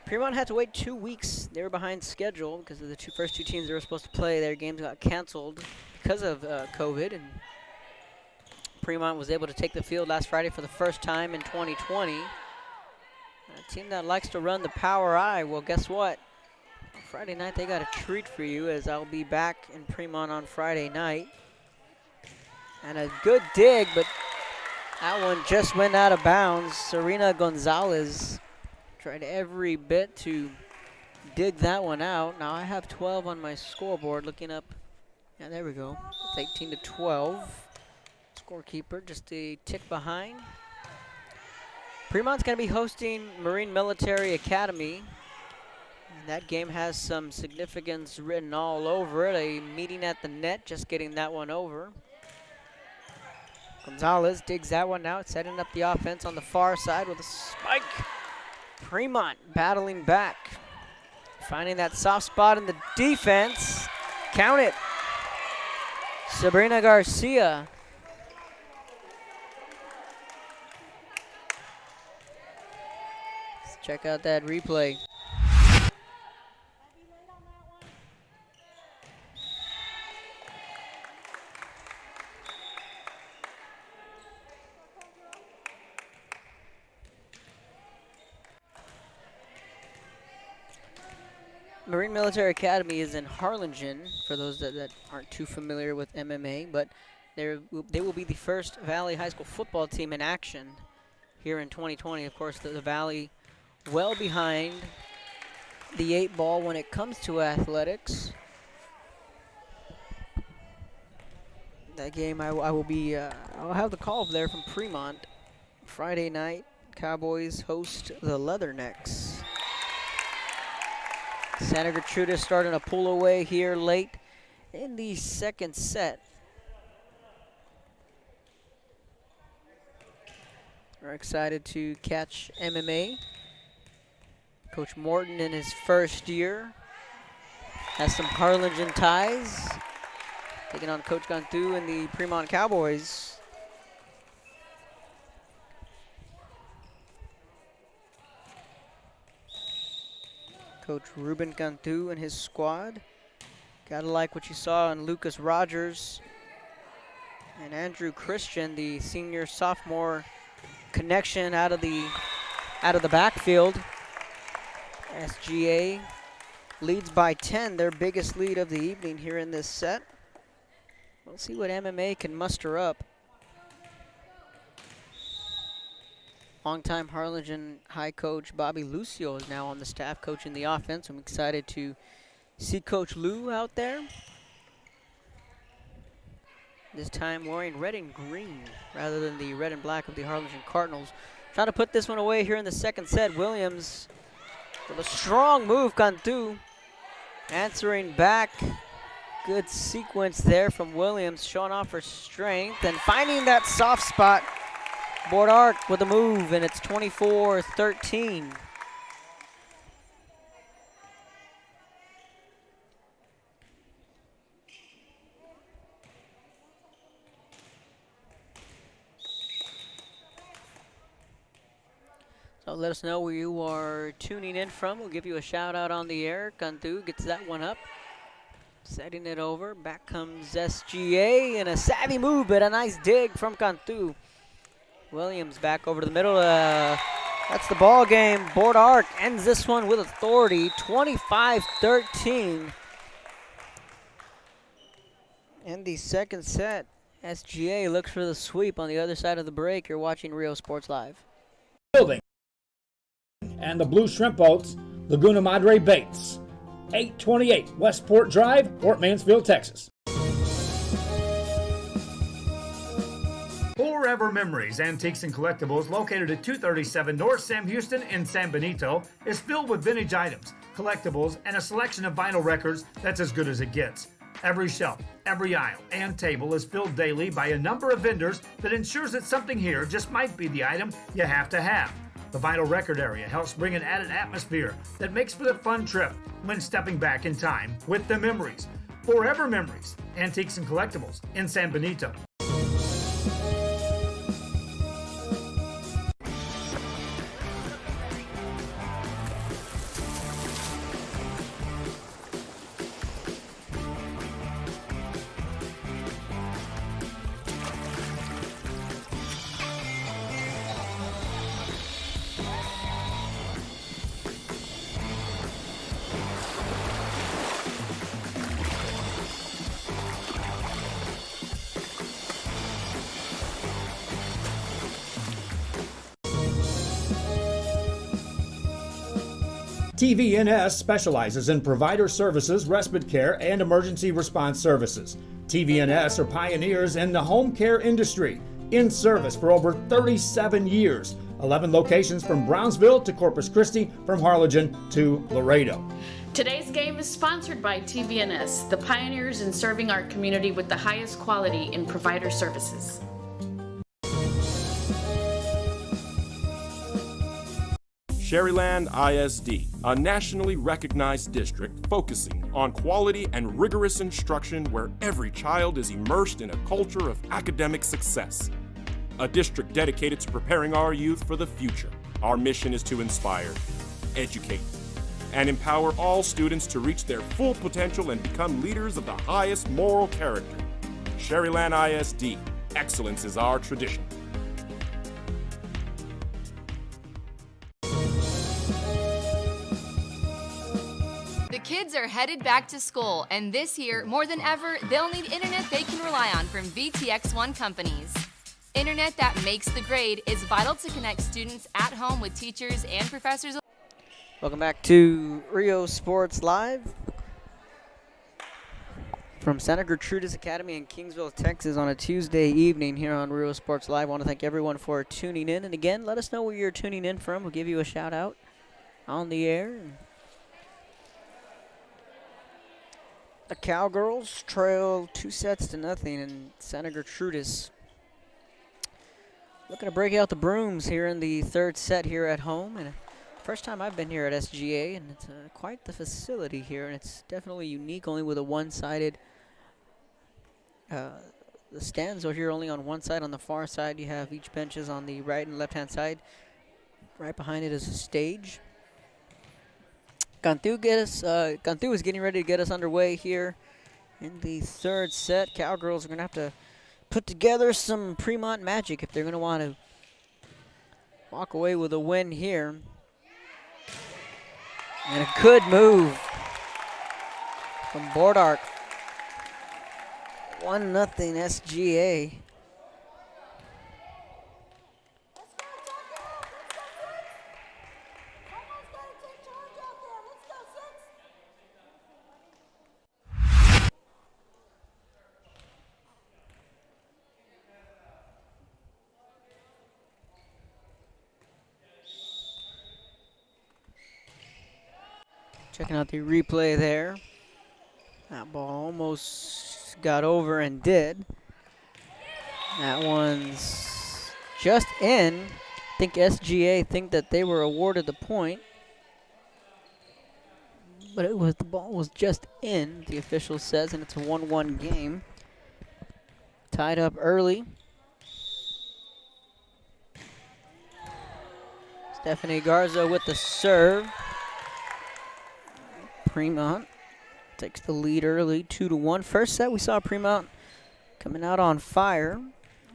Premont had to wait 2 weeks. They were behind schedule because of the first two teams they were supposed to play. Their games got canceled because of COVID, and Premont was able to take the field last Friday for the first time in 2020. A team that likes to run the power I, well, guess what? On Friday night, they got a treat for you, as I'll be back in Premont on Friday night. And a good dig, but that one just went out of bounds. Serena Gonzalez tried every bit to dig that one out. Now I have 12 on my scoreboard, looking up. Yeah, there we go. It's 18-12. Scorekeeper just a tick behind. Premont's going to be hosting Marine Military Academy. And that game has some significance written all over it. A meeting at the net, just getting that one over. Gonzalez digs that one out, setting up the offense on the far side with a spike. Premont battling back, finding that soft spot in the defense. Count it. Sabrina Garcia. Let's check out that replay. Marine Military Academy is in Harlingen, for those that aren't too familiar with MMA, but they will be the first Valley High School football team in action here in 2020. Of course, the Valley well behind the 8 ball when it comes to athletics. That game, I'll have the call there from Premont. Friday night, Cowboys host the Leathernecks. Santa Gertrudis starting to pull away here late in the second set. We're excited to catch MMA. Coach Morton in his first year. has some Harlingen ties. Taking on Coach Gantu and the Premont Cowboys. Coach Ruben Gantu and his squad. Gotta like what you saw in Lucas Rogers and Andrew Christian, the senior sophomore connection out of the backfield. SGA leads by 10, their biggest lead of the evening here in this set. We'll see what MMA can muster up. Longtime Harlingen High coach Bobby Lucio is now on the staff coaching the offense. I'm excited to see Coach Lou out there. This time wearing red and green rather than the red and black of the Harlingen Cardinals. Trying to put this one away here in the second set. Williams with a strong move, Cantu answering back. Good sequence there from Williams, showing off her strength and finding that soft spot. Bordark with a move, and it's 24-13. So let us know where you are tuning in from. We'll give you a shout out on the air. Cantu gets that one up. Setting it over. Back comes SGA, and a savvy move, but a nice dig from Cantu. Williams back over to the middle. That's the ball game. Bordark ends this one with authority, 25-13. In the second set, SGA looks for the sweep on the other side of the break. You're watching Rio Sports Live. Building. And the Blue Shrimp Boats, Laguna Madre Baits. 828 Westport Drive, Port Mansfield, Texas. Forever Memories Antiques and Collectibles, located at 237 North Sam Houston in San Benito, is filled with vintage items, collectibles, and a selection of vinyl records that's as good as it gets. Every shelf, every aisle, and table is filled daily by a number of vendors that ensures that something here just might be the item you have to have. The vinyl record area helps bring an added atmosphere that makes for the fun trip when stepping back in time with the memories. Forever Memories, Antiques and Collectibles in San Benito. TVNS specializes in provider services, respite care, and emergency response services. TVNS are pioneers in the home care industry, in service for over 37 years. 11 locations from Brownsville to Corpus Christi, from Harlingen to Laredo. Today's game is sponsored by TVNS, the pioneers in serving our community with the highest quality in provider services. Sherryland ISD, a nationally recognized district focusing on quality and rigorous instruction where every child is immersed in a culture of academic success. A district dedicated to preparing our youth for the future. Our mission is to inspire, educate, and empower all students to reach their full potential and become leaders of the highest moral character. Sherryland ISD, excellence is our tradition. The kids are headed back to school, and this year, more than ever, they'll need internet they can rely on from VTX1 companies. Internet that makes the grade is vital to connect students at home with teachers and professors. Welcome back to Rio Sports Live from Santa Gertrudis Academy in Kingsville, Texas on a Tuesday evening here on Rio Sports Live. I want to thank everyone for tuning in. And again, let us know where you're tuning in from. We'll give you a shout out on the air. The Cowgirls trail 2-0 in Santa Gertrudis. Looking to break out the brooms here in the third set here at home. And First time I've been here at SGA, and it's quite the facility here, and it's definitely unique, only with a one-sided. The stands are here only on one side. On the far side, you have each benches on the right and left-hand side. Right behind it is a stage. Cantu is getting ready to get us underway here in the third set. Cowgirls are going to have to put together some Premont magic if they're going to want to walk away with a win here. And a good move from Bordark. 1-0 SGA. Checking out the replay there. That ball almost got over and did. That one's just in. I think SGA think that they were awarded the point. But the ball was just in, the official says, and it's a 1-1 game. Tied up early. Stephanie Garza with the serve. Premont takes the lead early, 2-1. First set, we saw Premont coming out on fire.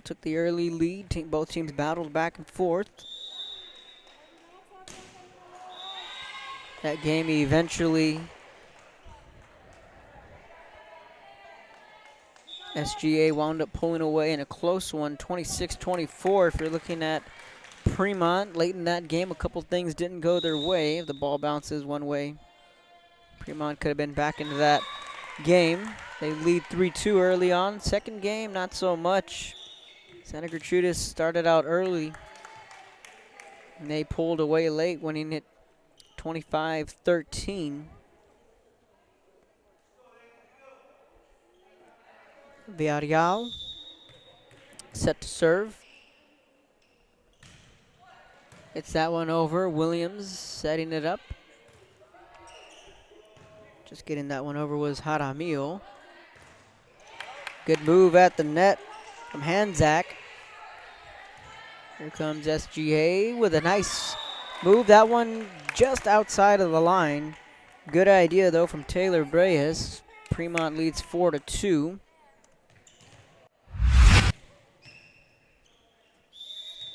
Took the early lead. Both teams battled back and forth. That game eventually, SGA wound up pulling away in a close one, 26-24. If you're looking at Premont late in that game, a couple things didn't go their way. If the ball bounces one way, Premont could have been back into that game. They lead 3-2 early on. Second game, not so much. Santa Gertrudis started out early, and they pulled away late, winning it 25-13. Villarreal set to serve. It's that one over. Williams setting it up. Just getting that one over was Jaramillo. Good move at the net from Hanzak. Here comes SGA with a nice move. That one just outside of the line. Good idea, though, from Taylor Breas. Premont leads 4-2.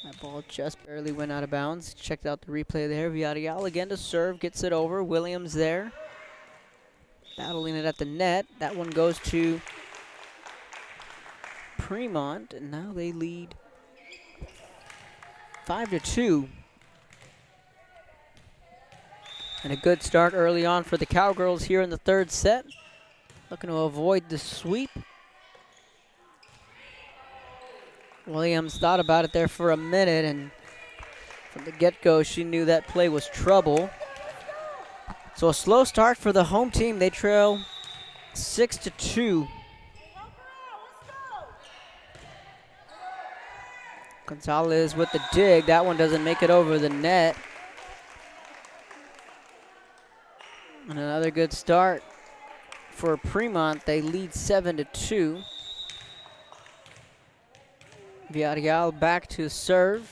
That ball just barely went out of bounds. Checked out the replay there. Villarreal again to serve. Gets it over. Williams there. Battling it at the net. That one goes to Premont, and now they lead 5-2. And a good start early on for the Cowgirls here in the third set. Looking to avoid the sweep. Williams thought about it there for a minute, and from the get-go, she knew that play was trouble. So a slow start for the home team. They trail 6-2. Gonzalez with the dig. That one doesn't make it over the net. And another good start for Premont. They lead 7-2. Villarreal back to serve.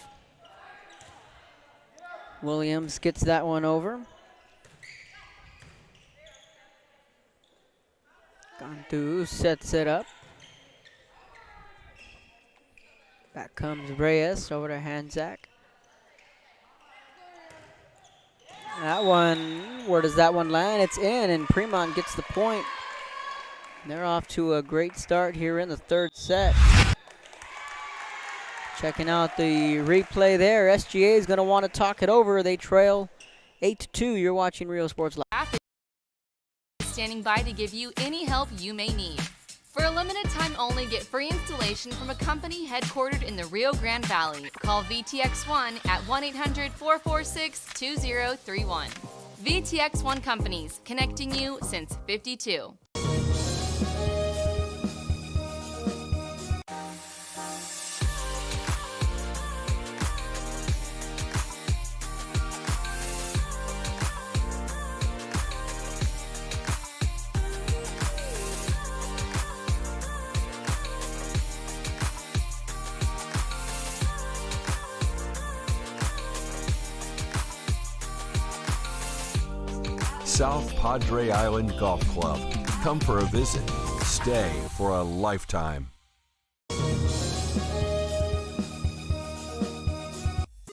Williams gets that one over. Cantu sets it up. Back comes Reyes over to Hanzak. That one, where does that one land? It's in, and Premont gets the point. They're off to a great start here in the third set. Checking out the replay there. SGA is going to want to talk it over. They trail 8-2. You're watching Rio Sports Live. Standing by to give you any help you may need. For a limited time only, get free installation from a company headquartered in the Rio Grande Valley. Call VTX1 at 1-800-446-2031. VTX1 Companies, connecting you since '52. South Padre Island Golf Club. Come for a visit. Stay for a lifetime.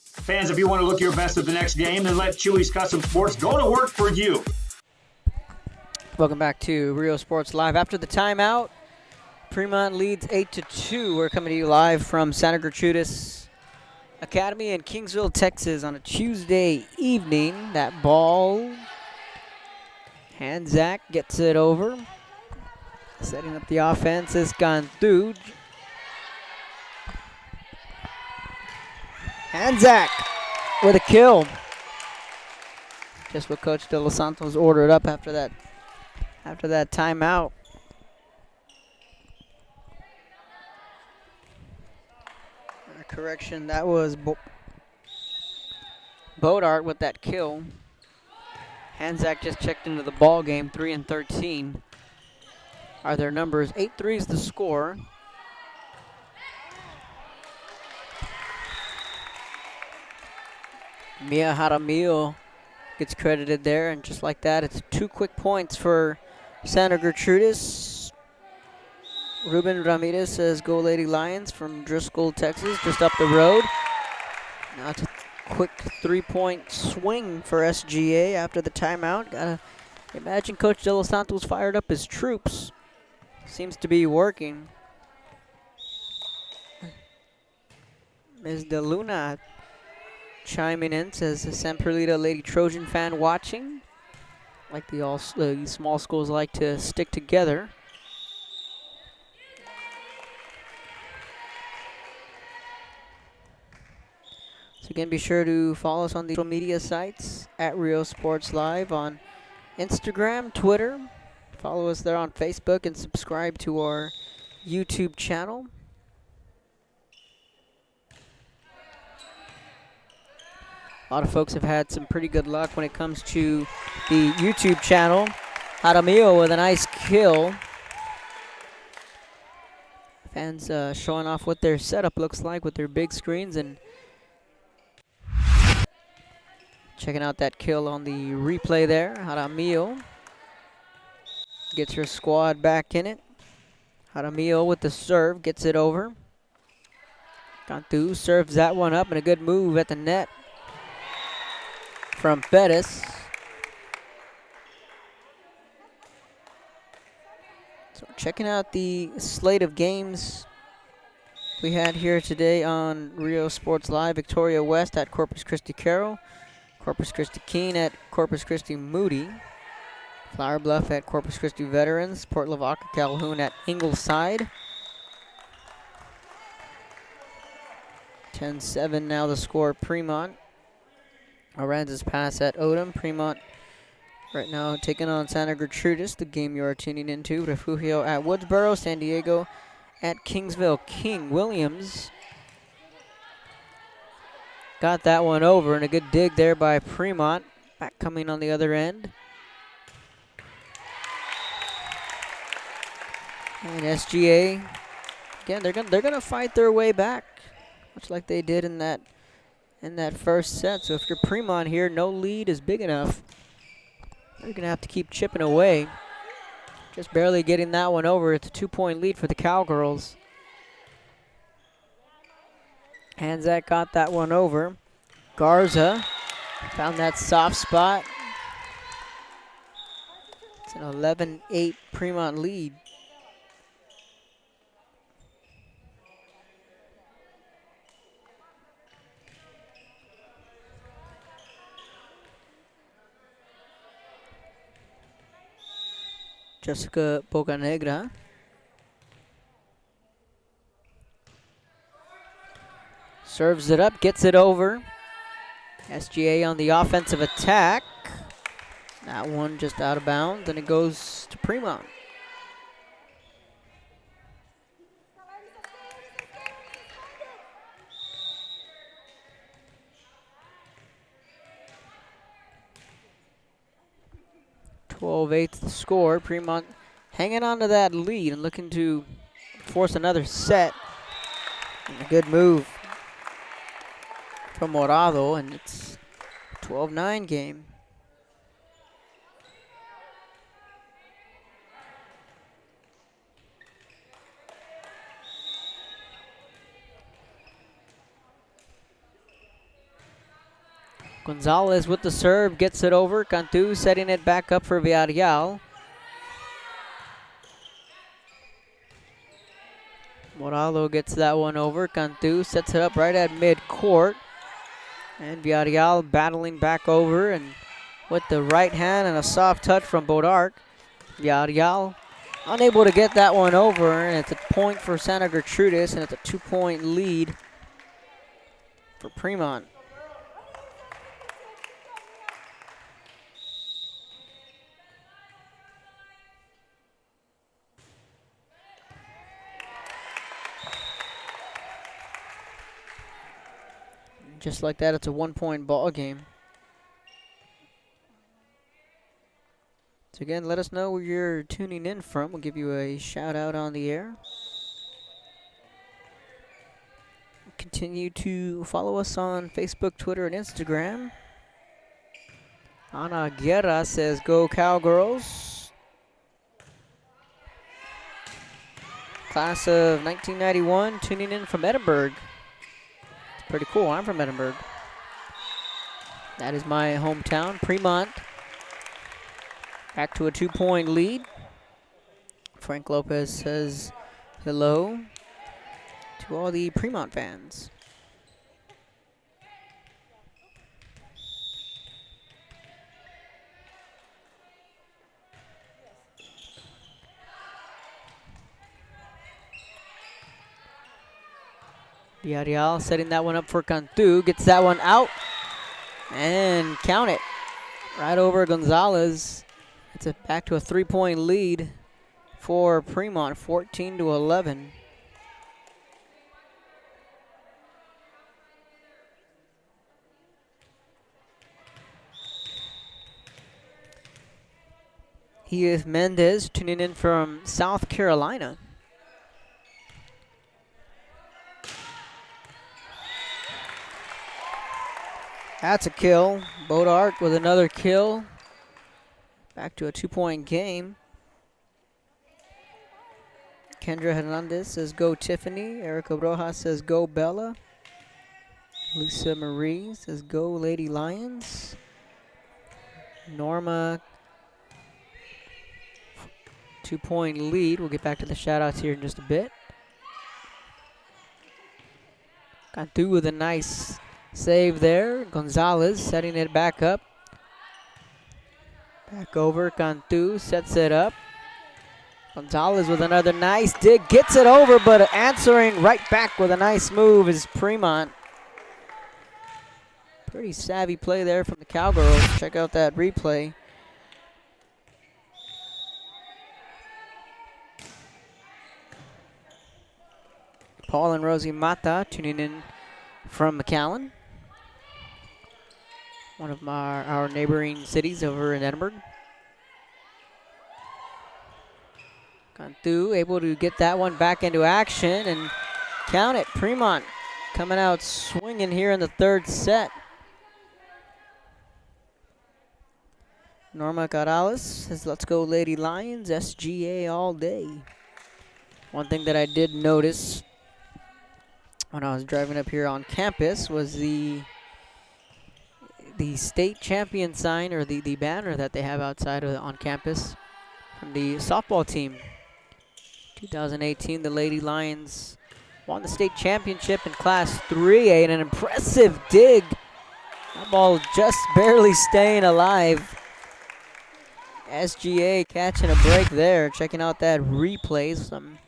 Fans, if you want to look your best at the next game, then let Chewy's Custom Sports go to work for you. Welcome back to Rio Sports Live. After the timeout, Premont leads 8-2. We're coming to you live from Santa Gertrudis Academy in Kingsville, Texas on a Tuesday evening. That ball, Hanzak gets it over. Setting up the offense is gone through. Hanzak with a kill. Just what Coach De Los Santos ordered up after that timeout. Correction, that was Bodart with that kill. Hanzak just checked into the ball game. 3-13 are their numbers. 8-3 is the score. Mia Jaramillo gets credited there, and just like that, it's 2 quick points for Santa Gertrudis. Ruben Ramirez says, "Go Lady Lions" from Driscoll, Texas, just up the road. Now it's a quick 3-point swing for SGA after the timeout. Gotta imagine Coach De Los Santos fired up his troops. Seems to be working. Ms. De Luna chiming in, says the San Perlita Lady Trojan fan watching. Like the small schools like to stick together. So again, be sure to follow us on the social media sites at Rio Sports Live on Instagram, Twitter. Follow us there on Facebook and subscribe to our YouTube channel. A lot of folks have had some pretty good luck when it comes to the YouTube channel. Jaramillo with a nice kill. Fans showing off what their setup looks like with their big screens and checking out that kill on the replay there. Jaramillo gets her squad back in it. Jaramillo with the serve, gets it over. Cantu serves that one up, and a good move at the net from Pettis. So checking out the slate of games we had here today on Rio Sports Live. Victoria West at Corpus Christi Carroll. Corpus Christi Keene at Corpus Christi Moody. Flower Bluff at Corpus Christi Veterans. Port Lavaca Calhoun at Ingleside. 10-7 now the score. Premont. Aranza's pass at Odom. Premont right now taking on Santa Gertrudis, the game you are tuning into. Refugio at Woodsboro. San Diego at Kingsville. King Williams got that one over, and a good dig there by Premont. Back coming on the other end. And SGA, again, they're gonna fight their way back, much like they did in that first set. So if you're Premont here, no lead is big enough. You're gonna have to keep chipping away. Just barely getting that one over. It's a 2-point lead for the Cowgirls. Hanzak got that one over. Garza found that soft spot. It's an 11-8 Premont lead. Jessica Bocanegra. Serves it up, gets it over. SGA on the offensive attack. That one just out of bounds, and it goes to Premont. The score. Premont hanging on to that lead and looking to force another set. And a good move from Morado, and it's a 12-9 game. Gonzalez with the serve, gets it over. Cantu setting it back up for Villarreal. Moralo gets that one over. Cantu sets it up right at mid-court. And Villarreal battling back over, and with the right hand and a soft touch from Bodart. Villarreal unable to get that one over, and it's a point for Santa Gertrudis, and it's a 2-point lead for Premont. Just like that, it's a 1-point ball game. So again, let us know where you're tuning in from. We'll give you a shout out on the air. Continue to follow us on Facebook, Twitter, and Instagram. Ana Guerra says, "Go Cowgirls." Class of 1991, tuning in from Edinburgh. Pretty cool. I'm from Edinburgh. That is my hometown, Premont. Back to a 2-point lead. Frank Lopez says hello to all the Premont fans. Villarreal setting that one up for Cantu. Gets that one out. And count it. Right over Gonzalez. It's back to a 3-point lead for Premont, 14-11. He is Mendez tuning in from South Carolina. That's a kill. Bodart with another kill. Back to a 2-point game. Kendra Hernandez says go Tiffany. Erica Rojas says go Bella. Lisa Marie says go Lady Lions. Norma, 2-point lead. We'll get back to the shout-outs here in just a bit. Cantu with a nice save there. Gonzalez setting it back up. Back over. Cantu sets it up. Gonzalez with another nice dig. Gets it over, but answering right back with a nice move is Premont. Pretty savvy play there from the Cowgirls. Check out that replay. Paul and Rosie Mata tuning in from McAllen, one of our neighboring cities over in Edinburgh. Cantu able to get that one back into action and count it. Premont coming out swinging here in the third set. Norma Corrales says, let's go Lady Lions, SGA all day. One thing that I did notice when I was driving up here on campus was the state champion sign, or the banner that they have outside on campus from the softball team. 2018, the Lady Lions won the state championship in Class 3A, and an impressive dig. That ball just barely staying alive. SGA catching a break there. Checking out that replay. Some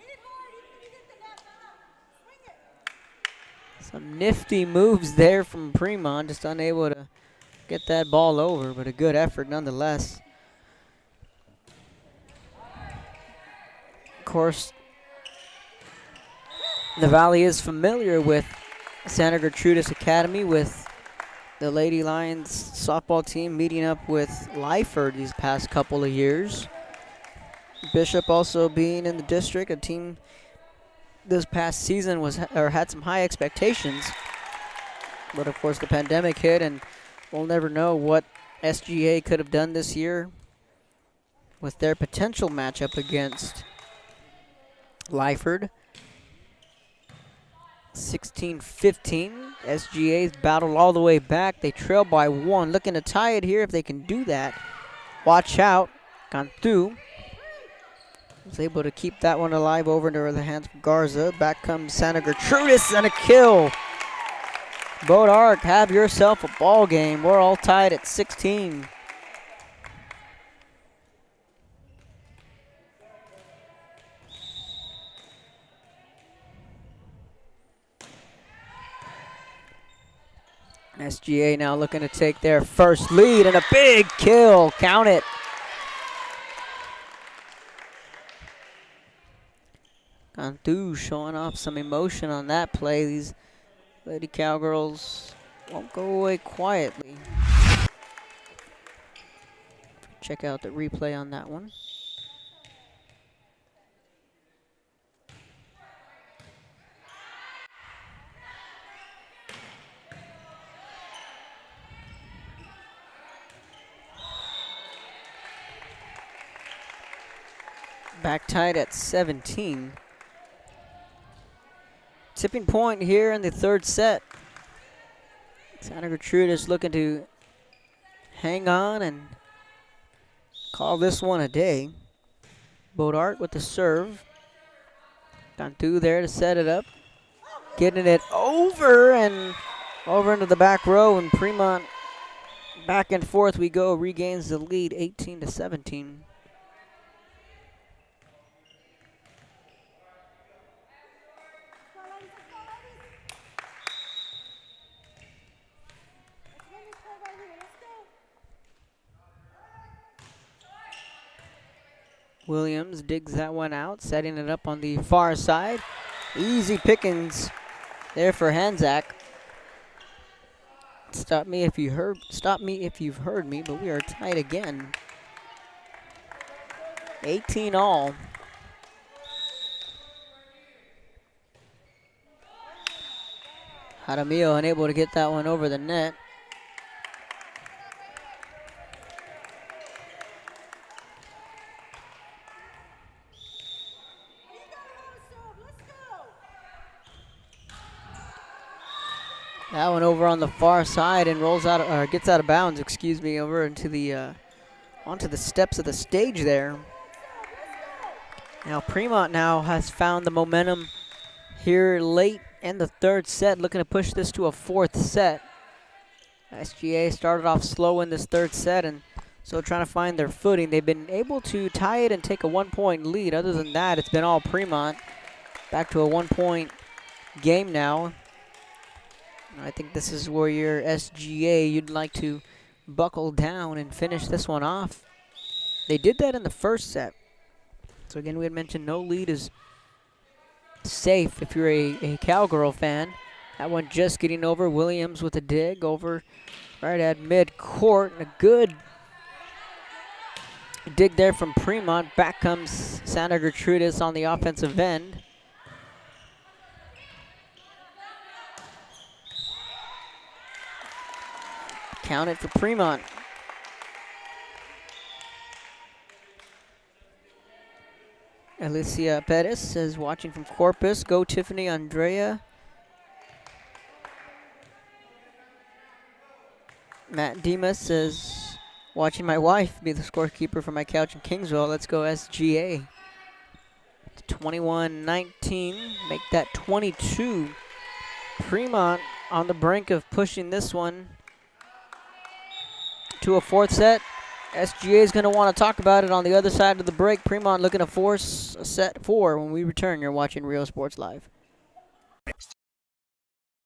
nifty moves there from Premont. Just unable to get that ball over, but a good effort nonetheless. Of course, the Valley is familiar with Santa Gertrudis Academy, with the Lady Lions softball team meeting up with Lyford these past couple of years. Bishop also being in the district, a team this past season had some high expectations, but of course the pandemic hit, and we'll never know what SGA could have done this year with their potential matchup against Lyford. 16-15. SGA's battled all the way back. They trail by 1. Looking to tie it here if they can do that. Watch out. Cantu was able to keep that one alive over into the hands of Garza. Back comes Santa Gertrudis and a kill. Boat Arc, have yourself a ball game. We're all tied at 16. SGA now looking to take their first lead and a big kill. Count it. Cantu showing off some emotion on that play. These Lady Cowgirls won't go away quietly. Check out the replay on that one. Back tied at 17. Tipping point here in the third set. Santa Gertrudis looking to hang on and call this one a day. Bodart with the serve. Cantu there to set it up. Getting it over and over into the back row, and Premont back and forth we go, regains the lead 18-17. Williams digs that one out, setting it up on the far side. Easy pickings there for Hanzak. Stop me if you've heard me, but we are tied again. 18 all. Jaramillo unable to get that one over the net. That one over on the far side and rolls out, or gets out of bounds, excuse me, over into the onto the steps of the stage there. Now Premont now has found the momentum here late in the third set, looking to push this to a fourth set. SGA started off slow in this third set and so trying to find their footing. They've been able to tie it and take a 1-point lead. Other than that, it's been all Premont. Back to a 1-point game now. I think this is where your SGA, you'd like to buckle down and finish this one off. They did that in the first set. So again, we had mentioned no lead is safe if you're a Cowgirl fan. That one just getting over. Williams with a dig over right at mid-court. And a good dig there from Premont. Back comes Santa Gertrudis on the offensive end. Count it for Premont. Alicia Perez says, watching from Corpus. Go Tiffany Andrea. Matt Demas says, watching my wife be the scorekeeper for my couch in Kingsville. Let's go SGA. 21-19. Make that 22. Premont on the brink of pushing this one to a fourth set. SGA is going to want to talk about it on the other side of the break. Premont looking to force a set 4 when we return. You're watching Rio Sports Live.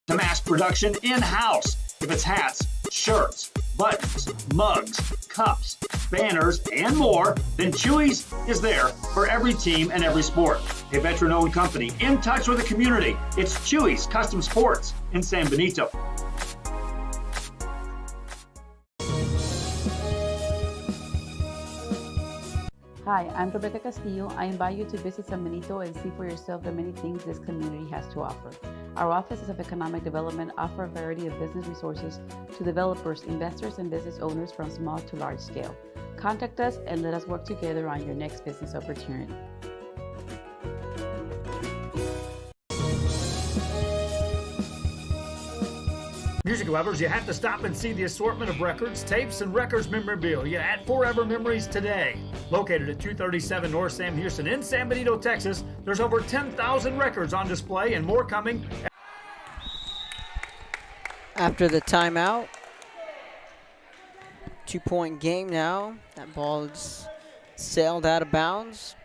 To mass production in-house. If it's hats, shirts, buttons, mugs, cups, banners, and more, then Chewy's is there for every team and every sport. A veteran-owned company in touch with the community. It's Chewy's Custom Sports in San Benito. Hi, I'm Rebecca Castillo. I invite you to visit San Benito and see for yourself the many things this community has to offer. Our offices of economic development offer a variety of business resources to developers, investors, and business owners from small to large scale. Contact us and let us work together on your next business opportunity. Music lovers, you have to stop and see the assortment of records, tapes, and records memorabilia at Forever Memories today. Located at 237 North Sam Houston in San Benito, Texas, there's over 10,000 records on display and more coming. After the timeout, 2-point game now. That ball is sailed out of bounds.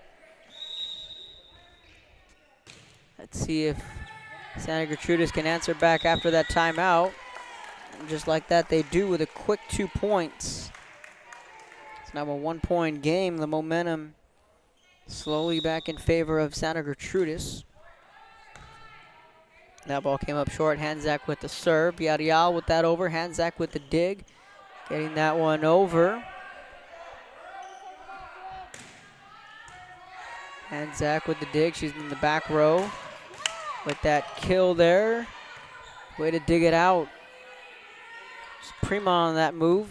Let's see if Santa Gertrudis can answer back after that timeout. And just like that, they do with a quick 2 points. It's now a 1-point game. The momentum slowly back in favor of Santa Gertrudis. That ball came up short. Hanzak with the serve. Yadial with that over. Hanzak with the dig. Getting that one over. Hanzak with the dig. She's in the back row. With that kill there. Way to dig it out. It's Premont on that move.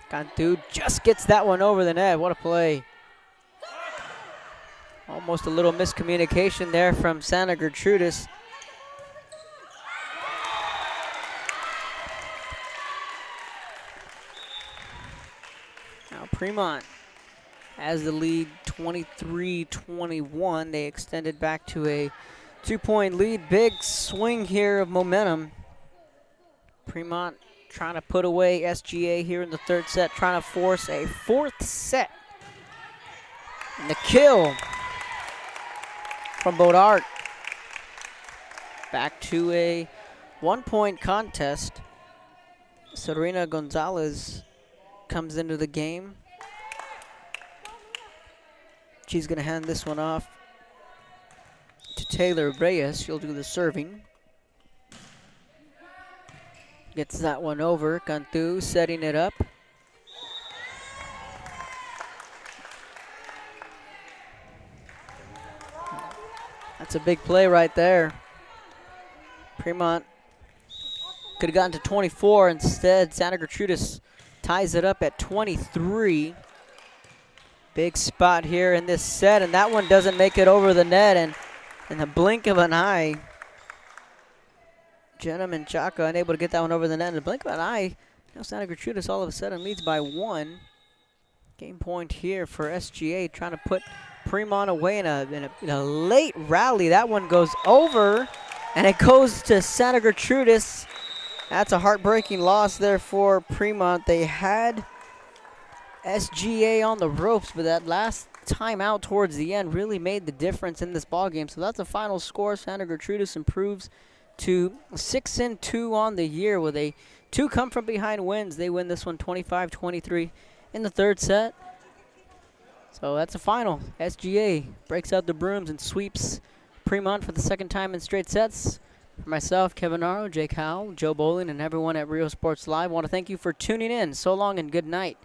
Cantu just gets that one over the net. What a play. Almost a little miscommunication there from Santa Gertrudis. Now Premont has the lead 23-21. They extended back to a 2-point lead. Big swing here of momentum. Premont trying to put away SGA here in the third set, trying to force a fourth set. And the kill from Bodart. Back to a 1-point contest. Serena Gonzalez comes into the game. She's going to hand this one off to Taylor Reyes. She'll do the serving. Gets that one over. Cantu setting it up. That's a big play right there. Premont could have gotten to 24. Instead, Santa Gertrudis ties it up at 23. Big spot here in this set, and that one doesn't make it over the net. And in the blink of an eye, Jenna Menchaca unable to get that one over the net. In the blink of an eye, now Santa Gertrudis all of a sudden leads by 1. Game point here for SGA, trying to put Premont away in a late rally. That one goes over, and it goes to Santa Gertrudis. That's a heartbreaking loss there for Premont. They had SGA on the ropes, but that last time out towards the end really made the difference in this ball game. So that's the final score. Santa Gertrudis improves to 6-2 on the year with a 2 come from behind wins. They win this one 25-23 in the third set. So that's the final. SGA breaks out the brooms and sweeps Premont for the second time in straight sets. For myself, Kevin Narro, Jake Howell, Joe Bowling, and everyone at Rio Sports Live, I want to thank you for tuning in. So long and good night.